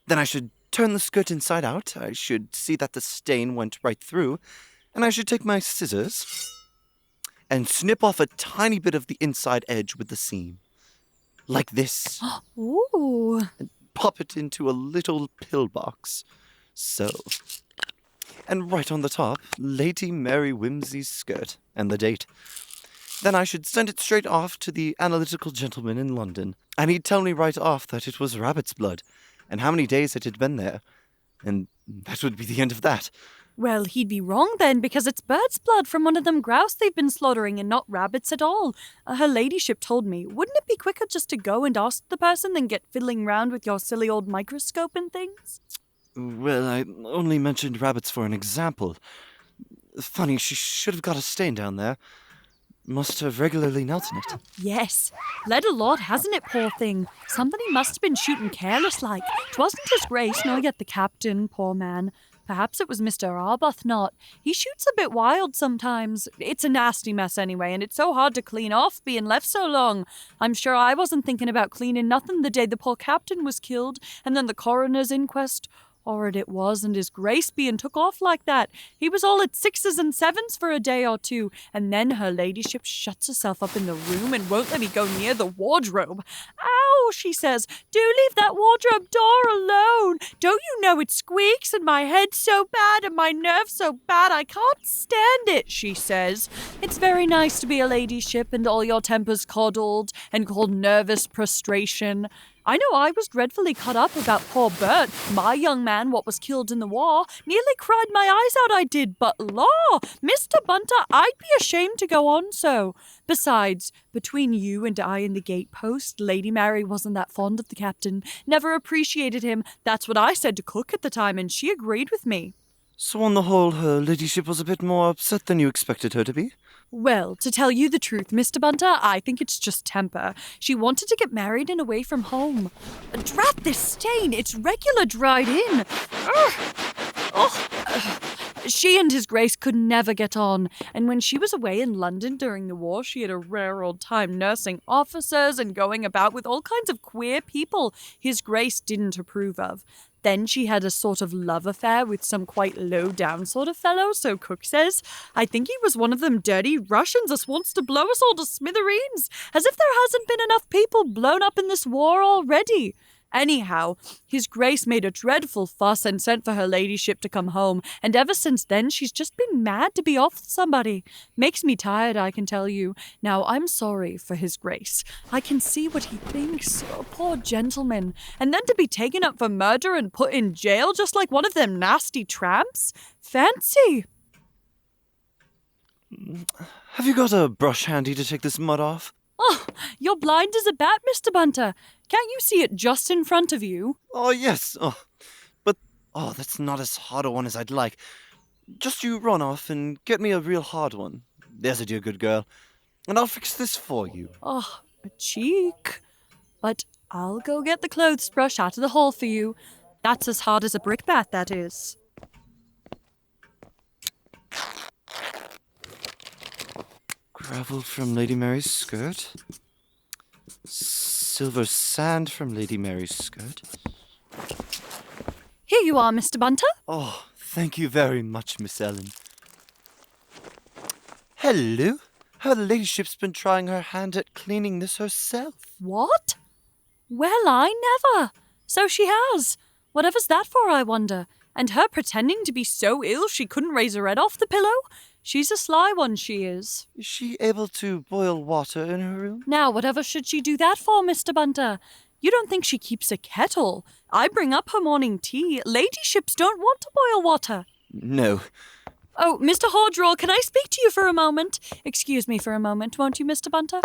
Then I should turn the skirt inside out, I should see that the stain went right through, and I should take my scissors and snip off a tiny bit of the inside edge with the seam. Like this. Ooh. And pop it into a little pillbox. So. And right on the top, Lady Mary Wimsey's skirt and the date. Then I should send it straight off to the analytical gentleman in London, and he'd tell me right off that it was rabbit's blood, and how many days it had been there. And that would be the end of that. Well, he'd be wrong then, because it's bird's blood from one of them grouse they've been slaughtering and not rabbits at all. Her ladyship told me. Wouldn't it be quicker just to go and ask the person than get fiddling round with your silly old microscope and things? Well, I only mentioned rabbits for an example. Funny, she should have got a stain down there. Must have regularly knelt in it. Yes. Bled a lot, hasn't it, poor thing? Somebody must have been shooting careless like. 'Twasn't his grace, nor yet the captain, poor man. Perhaps it was Mr. Arbuthnot. He shoots a bit wild sometimes. It's a nasty mess anyway, and it's so hard to clean off being left so long. I'm sure I wasn't thinking about cleaning nothing the day the poor captain was killed, and then the coroner's inquest. Horrid it was, and his grace being took off like that. He was all at 6s and 7s for a day or two, and then her ladyship shuts herself up in the room and won't let me go near the wardrobe. Ow, she says, do leave that wardrobe door alone. Don't you know it squeaks, and my head's so bad and my nerves so bad I can't stand it, she says. It's very nice to be a ladyship and all your tempers coddled and called nervous prostration. I know I was dreadfully cut up about poor Bert, my young man what was killed in the war. Nearly cried my eyes out I did, but law, Mr. Bunter, I'd be ashamed to go on so. Besides, between you and I and the gatepost, Lady Mary wasn't that fond of the captain, never appreciated him. That's what I said to cook at the time, and she agreed with me. So on the whole, her ladyship was a bit more upset than you expected her to be? Well, to tell you the truth, Mr. Bunter, I think it's just temper. She wanted to get married and away from home. Drat this stain! It's regular dried in. She and his grace could never get on, and when she was away in London during the war, she had a rare old time nursing officers and going about with all kinds of queer people his grace didn't approve of. Then she had a sort of love affair with some quite low-down sort of fellow, so Cook says. I think he was one of them dirty Russians as wants to blow us all to smithereens, as if there hasn't been enough people blown up in this war already. Anyhow, his grace made a dreadful fuss and sent for her ladyship to come home, and ever since then she's just been mad to be off with somebody. Makes me tired, I can tell you. Now, I'm sorry for his grace. I can see what he thinks. Oh, poor gentleman. And then to be taken up for murder and put in jail just like one of them nasty tramps? Fancy! Have you got a brush handy to take this mud off? Oh, you're blind as a bat, Mr. Bunter. Can't you see it just in front of you? Oh, yes. But that's not as hard a one as I'd like. Just you run off and get me a real hard one. There's a dear good girl. And I'll fix this for you. Oh, a cheek. But I'll go get the clothes brush out of the hall for you. That's as hard as a brickbat, that is. Gravel from Lady Mary's skirt. Silver sand from Lady Mary's skirt. Here you are, Mr. Bunter. Oh, thank you very much, Miss Ellen. Hello. Her ladyship's been trying her hand at cleaning this herself. What? Well, I never. So she has. Whatever's that for, I wonder? And her pretending to be so ill she couldn't raise her head off the pillow? She's a sly one, she is. Is she able to boil water in her room? Now, whatever should she do that for, Mr. Bunter? You don't think she keeps a kettle? I bring up her morning tea. Ladyships don't want to boil water. No. Oh, Mr. Hardraw, can I speak to you for a moment? Excuse me for a moment, won't you, Mr. Bunter?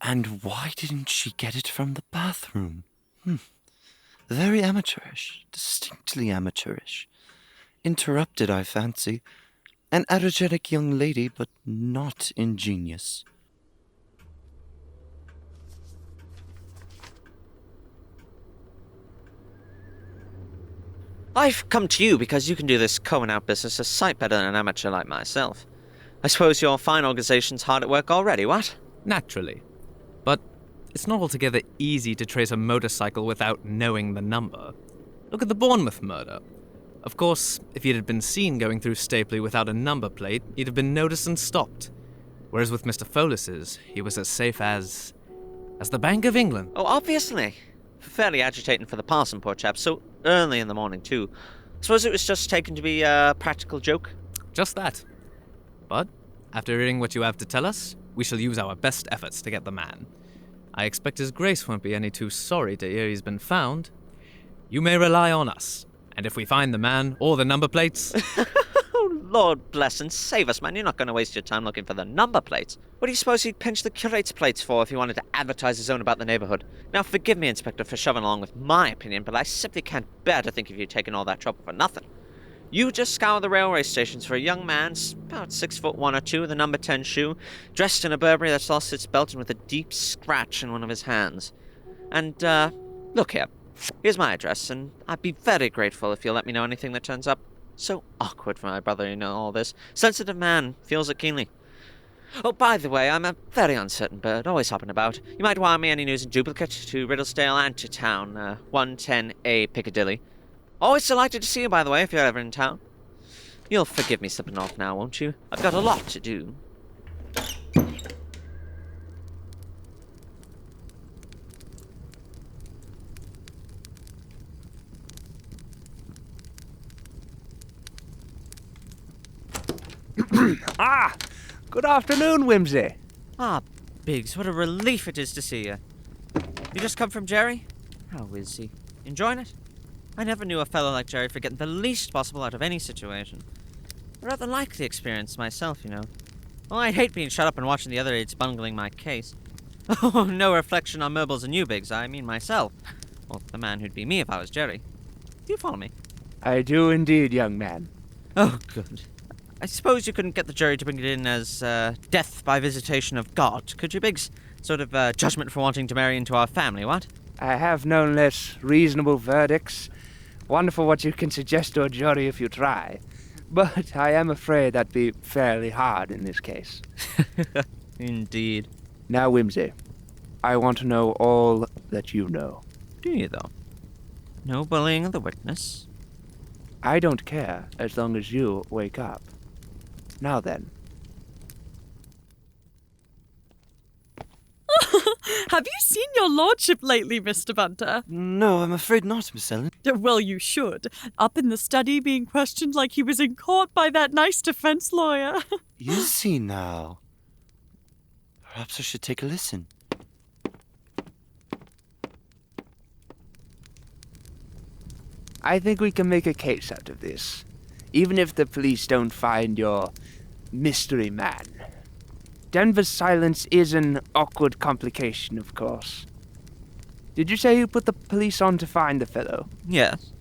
And why didn't she get it from the bathroom? Very amateurish. Distinctly amateurish. Interrupted, I fancy. An energetic young lady, but not ingenious. I've come to you because you can do this going-out business a sight better than an amateur like myself. I suppose your fine organization's hard at work already, what? Naturally. But it's not altogether easy to trace a motorcycle without knowing the number. Look at the Bournemouth murder. Of course, if he'd had been seen going through Stapley without a number plate, he'd have been noticed and stopped. Whereas with Mr. Folis's, he was as safe as the Bank of England. Oh, obviously. Fairly agitating for the parson, poor chap, so early in the morning, too. Suppose it was just taken to be a practical joke? Just that. But, after hearing what you have to tell us, we shall use our best efforts to get the man. I expect His Grace won't be any too sorry to hear he's been found. You may rely on us, and if we find the man or the number plates... Oh, Lord bless and save us, man. You're not going to waste your time looking for the number plates. What do you suppose he'd pinch the curate's plates for if he wanted to advertise his own about the neighbourhood? Now, forgive me, Inspector, for shoving along with my opinion, but I simply can't bear to think of you taking all that trouble for nothing. You just scour the railway stations for a young man, about 6'1" or 2, with a number 10 shoe, dressed in a Burberry that's lost its belt and with a deep scratch in one of his hands. And, look here. Here's my address, and I'd be very grateful if you'll let me know anything that turns up. So awkward for my brother, all this. Sensitive man, feels it keenly. Oh, by the way, I'm a very uncertain bird, always hopping about. You might wire me any news in duplicate to Riddlesdale and to town, 110A Piccadilly. Always delighted to see you, by the way, if you're ever in town. You'll forgive me slipping off now, won't you? I've got a lot to do. Good afternoon, Wimsey. Ah, Biggs, what a relief it is to see you. You just come from Jerry? How is he? Enjoying it? I never knew a fellow like Jerry for getting the least possible out of any situation. I rather like the experience myself, Well, I'd hate being shut up and watching the other aides bungling my case. Oh, no reflection on Murbles and you, Biggs. I mean myself. Well, the man who'd be me if I was Jerry. Do you follow me? I do indeed, young man. Oh, good. I suppose you couldn't get the jury to bring it in as death by visitation of God, could you, Biggs? Sort of judgment for wanting to marry into our family, what? I have known less reasonable verdicts. Wonderful what you can suggest to a jury if you try. But I am afraid that'd be fairly hard in this case. Indeed. Now, Wimsey, I want to know all that you know. Do you, though? No bullying of the witness? I don't care as long as you wake up. Now then. Have you seen your lordship lately, Mr. Bunter? No, I'm afraid not, Miss Helen. Well, you should. Up in the study being questioned like he was in court by that nice defense lawyer. You see now. Perhaps I should take a listen. I think we can make a case out of this, even if the police don't find your mystery man. Denver's silence is an awkward complication, of course. Did you say you put the police on to find the fellow? Yes.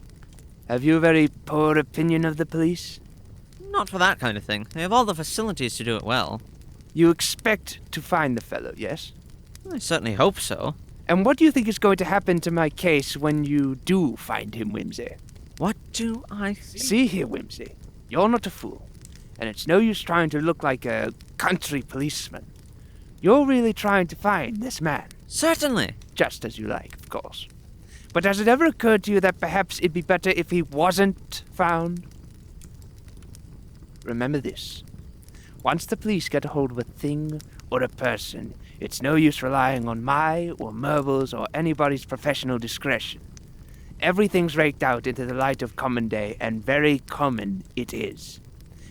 Have you a very poor opinion of the police? Not for that kind of thing. They have all the facilities to do it well. You expect to find the fellow, yes? I certainly hope so. And what do you think is going to happen to my case when you do find him, Wimsey? What do I think? See here, Wimsey. You're not a fool. And it's no use trying to look like a country policeman. You're really trying to find this man. Certainly. Just as you like, of course. But has it ever occurred to you that perhaps it'd be better if he wasn't found? Remember this. Once the police get a hold of a thing or a person, it's no use relying on my or Murbles or anybody's professional discretion. Everything's raked out into the light of common day, and very common it is.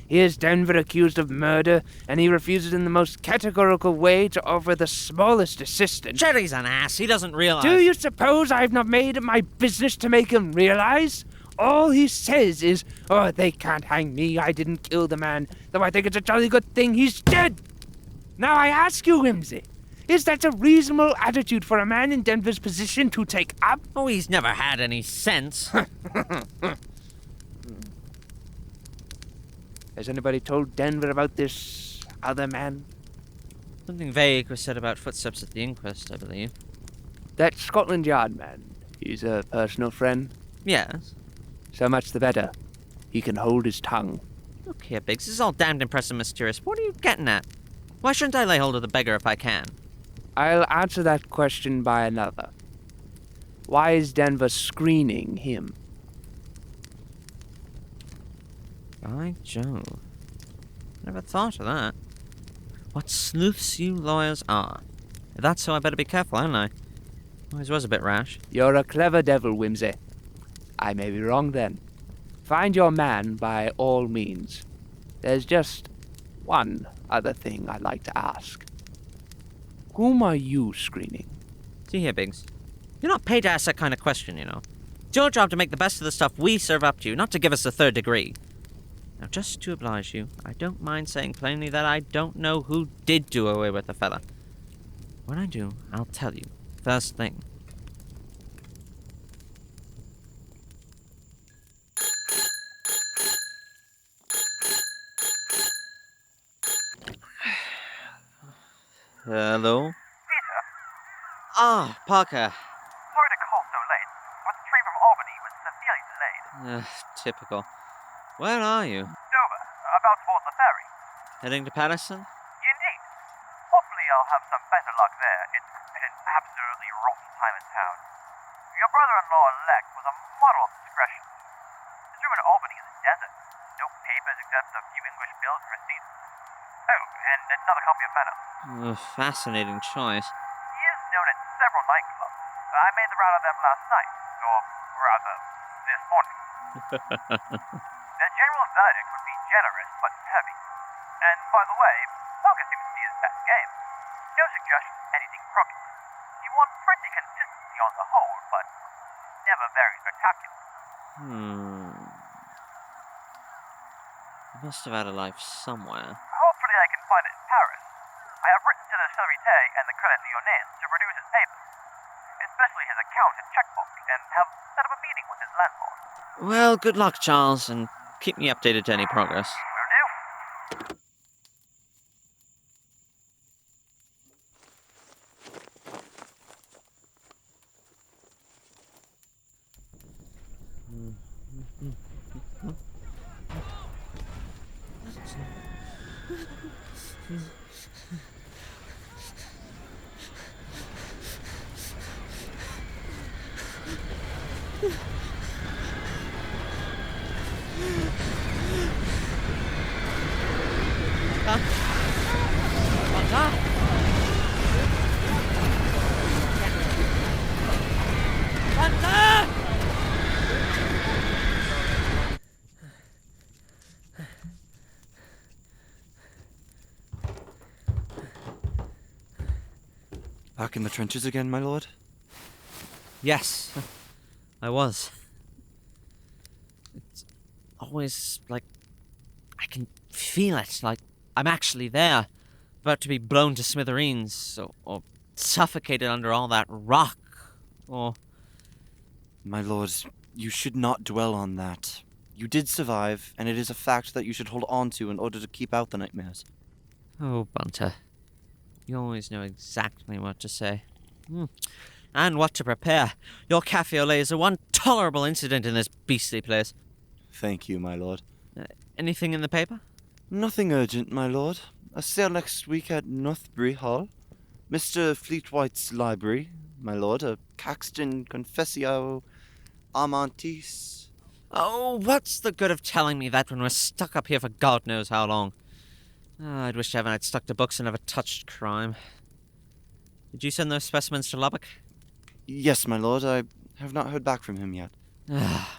Here's Denver accused of murder, and he refuses in the most categorical way to offer the smallest assistance. Jerry's an ass. He doesn't realize. Do you suppose I've not made it my business to make him realize? All he says is, oh, they can't hang me. I didn't kill the man, though I think it's a jolly good thing he's dead. Now I ask you, Wimsey, is that a reasonable attitude for a man in Denver's position to take up? Oh, he's never had any sense. Has anybody told Denver about this other man? Something vague was said about footsteps at the inquest, I believe. That Scotland Yard man. He's a personal friend? Yes. So much the better. He can hold his tongue. Look here, Biggs, this is all damned impressive and mysterious. What are you getting at? Why shouldn't I lay hold of the beggar if I can? I'll answer that question by another. Why is Denver screening him? By Jove. Never thought of that. What sleuths you lawyers are. If that's so, I better be careful, hadn't I? Always was a bit rash. You're a clever devil, Wimsey. I may be wrong then. Find your man by all means. There's just one other thing I'd like to ask. Whom are you screening? See here, Biggs. You're not paid to ask that kind of question, you know. It's your job to make the best of the stuff we serve up to you, not to give us the third degree. Now, just to oblige you, I don't mind saying plainly that I don't know who did do away with the fella. When I do, I'll tell you. First thing. Hello? Peter? Ah, Parker. Sorry to call so late, but the train from Albany was severely delayed. Typical. Where are you? Dover, about towards the ferry. Heading to Patterson? Indeed. Hopefully I'll have some better luck there. It's been an absolutely rotten time in town. Your brother-in-law-elect was a model of discretion. This room in Albany is a desert. No papers except a few English bills and receipts. Oh, and another copy of Venom. Fascinating choice. He is known at several nightclubs. I made the round of them last night, or rather, this morning. The general verdict would be generous but heavy. And by the way, poker seems to be his best game. No suggestion of anything crooked. He won pretty consistently on the whole, but never very spectacular. He must have had a life somewhere. Hopefully I can find it in Paris. I have written to the Charité and the Credit Lyonnais to produce his papers, especially his account and checkbook, and have set up a meeting with his landlord. Well, good luck, Charles, and keep me updated to any progress. Will do. Back in the trenches again, my lord? Yes, I was. It's always like I can feel it, like I'm actually there, about to be blown to smithereens, or suffocated under all that rock, or... My lord, you should not dwell on that. You did survive, and it is a fact that you should hold on to in order to keep out the nightmares. Oh, Bunter. You always know exactly what to say. And what to prepare. Your cafe au lait is the one tolerable incident in this beastly place. Thank you, my lord. Anything in the paper? Nothing urgent, my lord. A sale next week at Northbury Hall. Mr. Fleetwhite's library, my lord. A Caxton Confessio Amantis. Oh, what's the good of telling me that when we're stuck up here for God knows how long? I'd wish to heaven I'd stuck to books and never touched crime. Did you send those specimens to Lubbock? Yes, my lord. I have not heard back from him yet.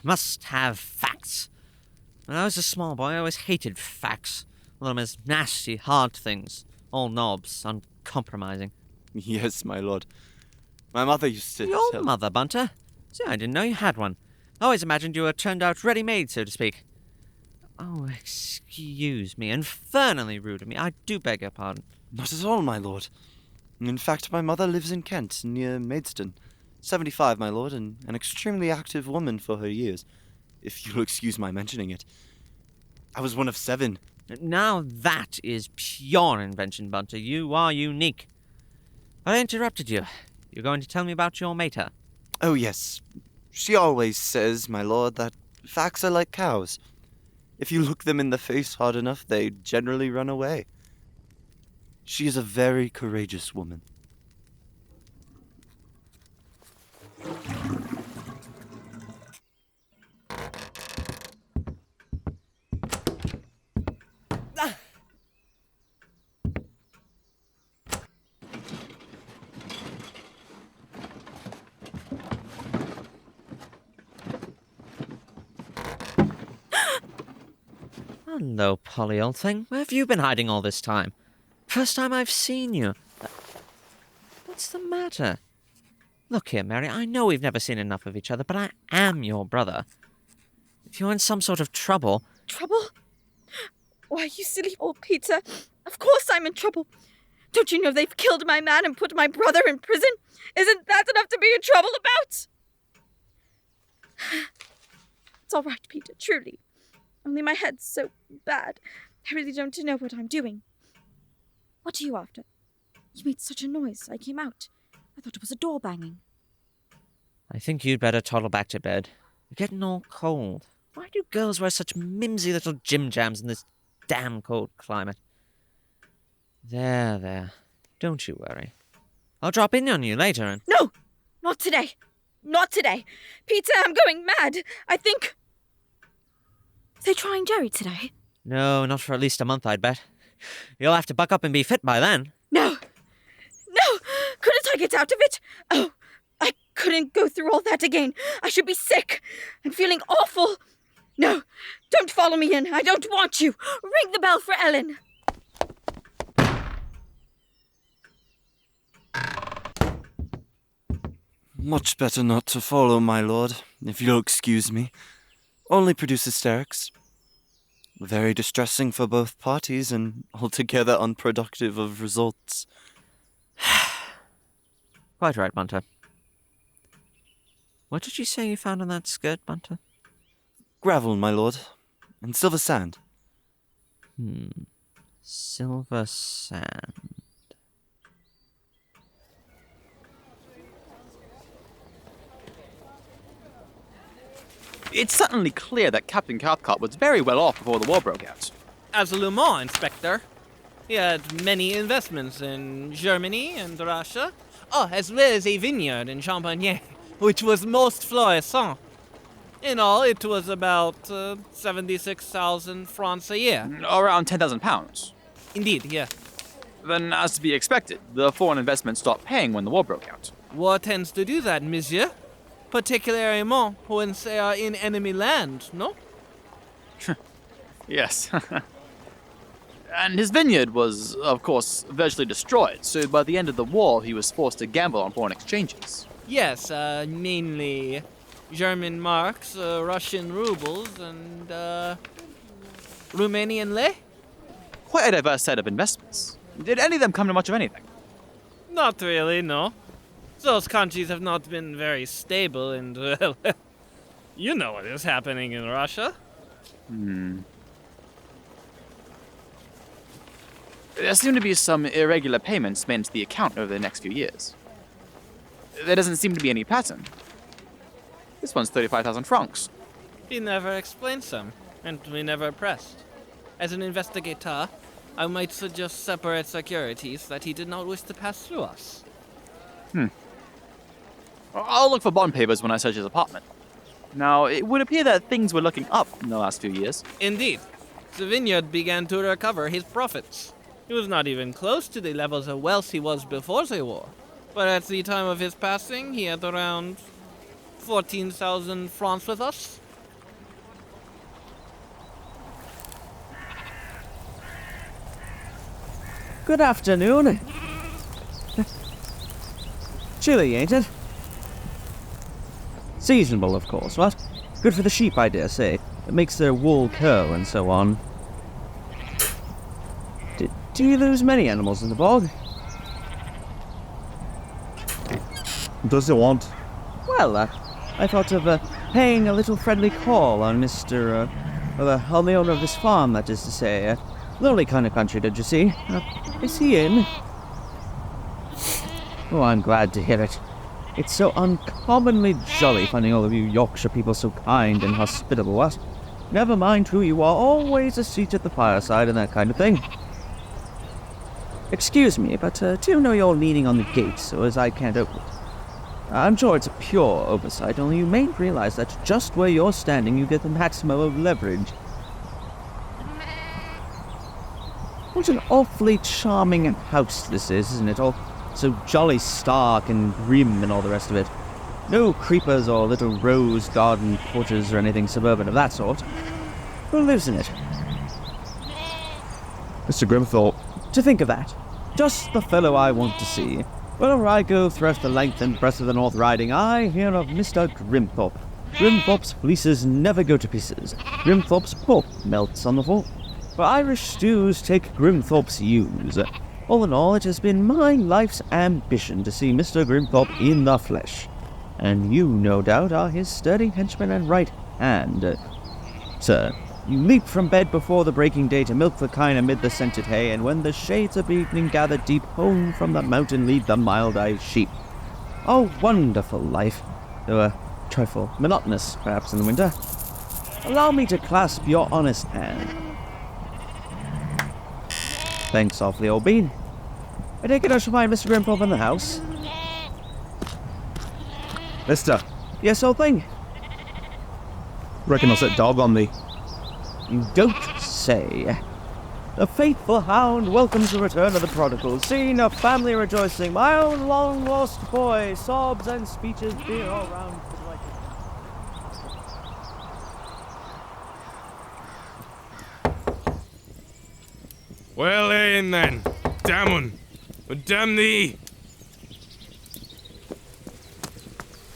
Must have facts. When I was a small boy, I always hated facts. All them as nasty, hard things. All knobs, uncompromising. Yes, my lord. My mother used to Your tell... mother, Bunter? See, I didn't know you had one. I always imagined you were turned out ready-made, so to speak. Oh, excuse me. Infernally rude of me. I do beg your pardon. Not at all, my lord. In fact, my mother lives in Kent, near Maidstone. 75, my lord, and an extremely active woman for her years, if you'll excuse my mentioning it. I was one of 7. Now that is pure invention, Bunter. You are unique. But I interrupted you. You're going to tell me about your mater. Oh, yes. She always says, my lord, that facts are like cows. If you look them in the face hard enough, they generally run away. She is a very courageous woman. Hello, Polly, old thing. Where have you been hiding all this time? First time I've seen you. What's the matter? Look here, Mary, I know we've never seen enough of each other, but I am your brother. If you're in some sort of trouble... Trouble? Why, you silly old Peter. Of course I'm in trouble. Don't you know they've killed my man and put my brother in prison? Isn't that enough to be in trouble about? It's all right, Peter, truly. Only my head's so bad. I really don't know what I'm doing. What are you after? You made such a noise. I came out. I thought it was a door banging. I think you'd better toddle back to bed. You're getting all cold. Why do girls wear such mimsy little gym jams in this damn cold climate? There. Don't you worry. I'll drop in on you later and... No! Not today. Not today. Peter, I'm going mad. I think... Are they trying Jerry today? No, not for at least a month, I'd bet. You'll have to buck up and be fit by then. No! Couldn't I get out of it? Oh, I couldn't go through all that again. I should be sick. I'm feeling awful. No, don't follow me in. I don't want you. Ring the bell for Ellen. Much better not to follow, my lord, if you'll excuse me. Only produce hysterics. Very distressing for both parties and altogether unproductive of results. Quite right, Bunter. What did you say you found on that skirt, Bunter? Gravel, my lord, and silver sand. Silver sand. It's certainly clear that Captain Cathcart was very well off before the war broke out. As a Le Mans inspector, he had many investments in Germany and Russia, as well as a vineyard in Champagne, which was most florissant. In all, it was about 76,000 francs a year. Around £10,000. Indeed, yeah. Then, as to be expected, the foreign investment stopped paying when the war broke out. War tends to do that, monsieur. Particularly when they are in enemy land, no? Yes. And his vineyard was, of course, virtually destroyed, so by the end of the war he was forced to gamble on foreign exchanges. Yes, mainly German marks, Russian rubles, and Romanian lei? Quite a diverse set of investments. Did any of them come to much of anything? Not really, no. Those countries have not been very stable, and, well, you know what is happening in Russia. There seem to be some irregular payments made to the account over the next few years. There doesn't seem to be any pattern. This one's 35,000 francs. He never explained some, and we never pressed. As an investigator, I might suggest separate securities that he did not wish to pass through us. I'll look for bond papers when I search his apartment. Now, it would appear that things were looking up in the last few years. Indeed. The vineyard began to recover his profits. He was not even close to the levels of wealth he was before the war. But at the time of his passing, he had around 14,000 francs with us. Good afternoon. Chilly, ain't it? Seasonable, of course, what? Good for the sheep, I dare say. It makes their wool curl and so on. Do you lose many animals in the bog? What does it want? Well, I thought of paying a little friendly call on on the owner of this farm, that is to say. Lonely kind of country, did you see? Is he in? Oh, I'm glad to hear it. It's so uncommonly jolly finding all of you Yorkshire people so kind and hospitable, what? Never mind who you are, always a seat at the fireside and that kind of thing. Excuse me, but do you know you're leaning on the gate so as I can't open it? I'm sure it's a pure oversight, only you may realize that just where you're standing you get the maximum of leverage. What an awfully charming house this is, isn't it? All so jolly stark and grim and all the rest of it. No creepers or little rose garden porches or anything suburban of that sort. Who lives in it? Mr. Grimthorpe. To think of that. Just the fellow I want to see. Whenever I go throughout the length and breadth of the North Riding, I hear of Mr. Grimthorpe. Grimthorpe's fleeces never go to pieces. Grimthorpe's pork melts on the fork. For Irish stews take Grimthorpe's ewes. All in all, it has been my life's ambition to see Mr. Grimthorpe in the flesh. And you, no doubt, are his sturdy henchman and right hand. Sir, you leap from bed before the breaking day to milk the kine amid the scented hay, and when the shades of evening gather deep, home from the mountain lead the mild-eyed sheep. A wonderful life, though a trifle monotonous, perhaps, in the winter. Allow me to clasp your honest hand. Thanks awfully, old bean. I take it I shall find Mr. Grimthorpe in the house. Mister. Yes, old thing. Reckon I'll set dog on thee. You don't say. The faithful hound welcomes the return of the prodigal. Seeing a family rejoicing, my own long-lost boy, sobs and speeches beer all round. Well in then, damn un, and damn thee.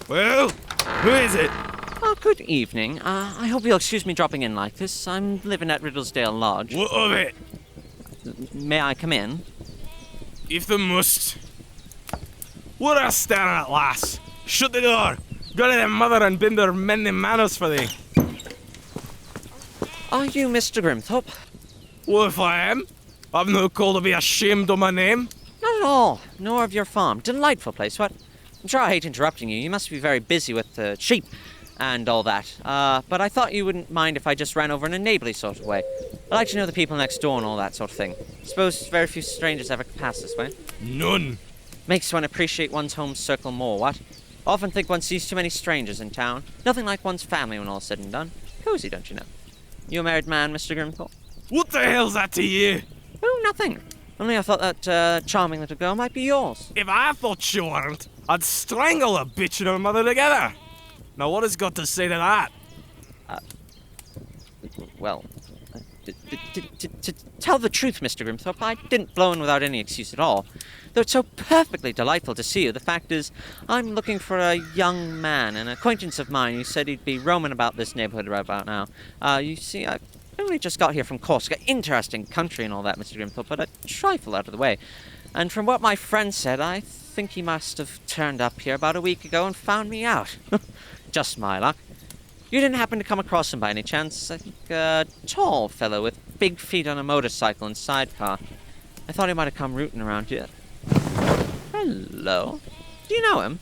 Well, who is it? Oh, good evening. I hope you'll excuse me dropping in like this. I'm living at Riddlesdale Lodge. What of it? May I come in? If thou must. What are staring at, lass? Shut the door. Go to their mother and bind her mending manners for thee. Are you Mr. Grimthorpe? Well, if I am, I've no call to be ashamed of my name. Not at all, nor of your farm. Delightful place, what? I'm sure I hate interrupting you. You must be very busy with the sheep and all that. But I thought you wouldn't mind if I just ran over in a neighbourly sort of way. I like to know the people next door and all that sort of thing. Suppose very few strangers ever pass this way. None. Makes one appreciate one's home circle more, what? Often think one sees too many strangers in town. Nothing like one's family when all's said and done. Cozy, don't you know? You a married man, Mr. Grimthorpe? What the hell's that to you? Oh, nothing. Only I thought that charming little girl might be yours. If I thought she weren't, I'd strangle a bitch and her mother together. Now what has got to say to that? Well, to tell the truth, Mr. Grimthorpe, I didn't blow in without any excuse at all. Though it's so perfectly delightful to see you, the fact is, I'm looking for a young man, an acquaintance of mine who said he'd be roaming about this neighborhood right about now. You see, I only just got here from Corsica. Interesting country and all that, Mr. Grimthorpe, but a trifle out of the way. And from what my friend said, I think he must have turned up here about a week ago and found me out. Just my luck. You didn't happen to come across him by any chance? I think a tall fellow with big feet on a motorcycle and sidecar. I thought he might have come rooting around here. Hello. Do you know him?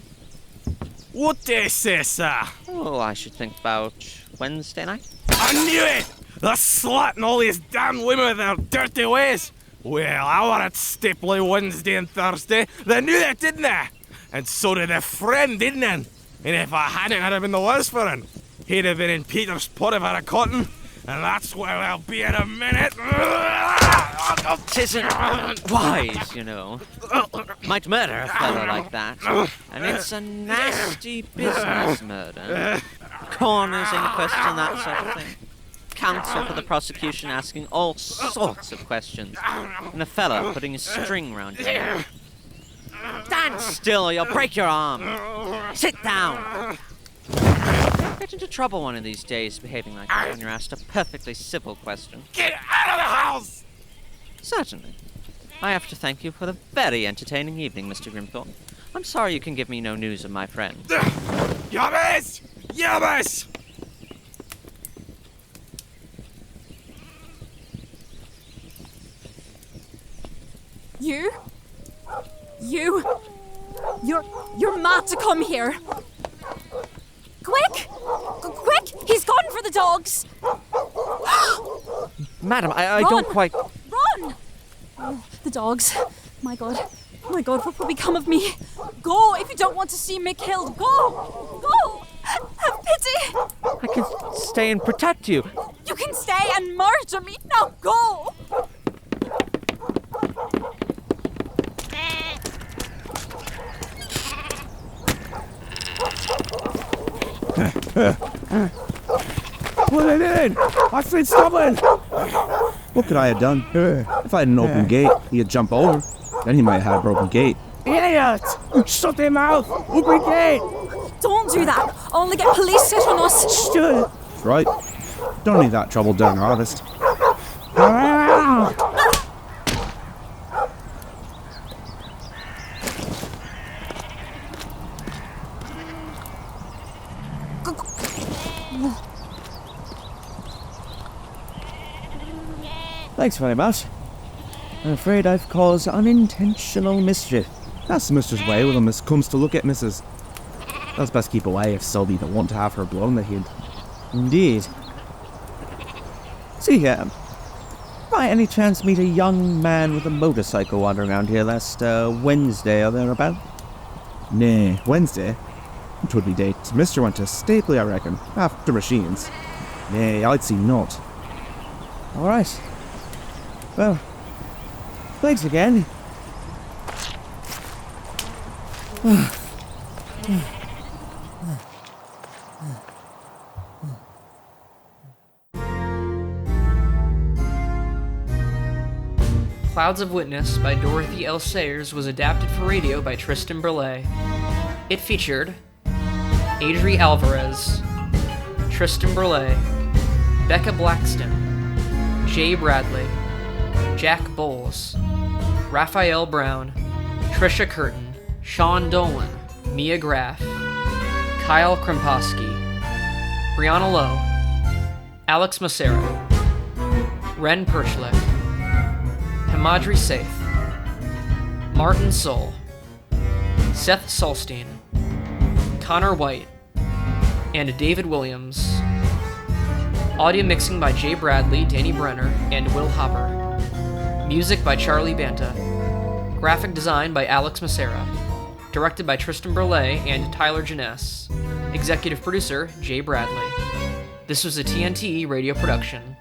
What day say, sir? Oh, I should think about Wednesday night. I knew it! The slut and all these damn women with their dirty ways. Well, I wanted Stapley Wednesday and Thursday. They knew that, didn't they? And so did their friend, didn't they? And if I hadn't, I'd have been the worse for him. He'd have been in Peter's pot if I'd have caught him. And that's where I'll be in a minute. Tisn't wise, you know. Might murder a fellow like that. And it's a nasty business, murder. Corners inquest and that sort of thing. Counsel for the prosecution asking all sorts of questions. And a fellow putting a string round your neck. Stand still or you'll break your arm. Sit down. Get into trouble one of these days behaving like that when you're asked a perfectly civil question. Get out of the house! Certainly. I have to thank you for the very entertaining evening, Mr. Grimthorpe. I'm sorry you can give me no news of my friend. Yabbis! Yabbis! You're mad to come here. Quick! Quick! He's gone for the dogs! Madam, I Run! don't quite... Run! Oh, the dogs. My God, what will become of me? Go if you don't want to see me killed. Go! Go! Have pity! I can stay and protect you. You can stay and murder me. Now go! Put it in! I've been stubborn! What could I have done? If I had an open gate, he'd jump over. Then he might have had a broken gate. Idiot! Shut their mouth! Open gate! Don't do that. I'll only get police set on us. Shut. Right. Don't need that trouble during harvest. Thanks very much. I'm afraid I've caused unintentional mischief. That's the mistress' way when a miss comes to look at missus. That's best keep away if Sylvie don't want to have her blown the head. Indeed. See here, by any chance meet a young man with a motorcycle wandering around here last Wednesday or thereabout? Nay, Wednesday? 'Twould be date. Mister went to Stapley, I reckon, after machines. Nay, I'd see not. Alright. Well, thanks again. Clouds of Witness by Dorothy L. Sayers was adapted for radio by Tristan Berlet. It featured Adri Alvarez, Tristan Berlet, Becca Blacksten, Jay Bradley, Jack Bowles, Raphael Brown, Trisha Curtin, Sean Dolan, Mia Graff, Kyle Krempasky, Brianna Lowe, Alex Macera, Wren Perchlik, Himadri Seth, Martin Soul, Seth Soulstein, Connor White, and David Williams. Audio mixing by Jay Bradley, Danny Brenner, and Will Hopper. Music by Charlie Banta. Graphic design by Alex Macera. Directed by Tristan Berlet and Tyler Janess. Executive producer, Jay Bradley. This was a TNT radio production.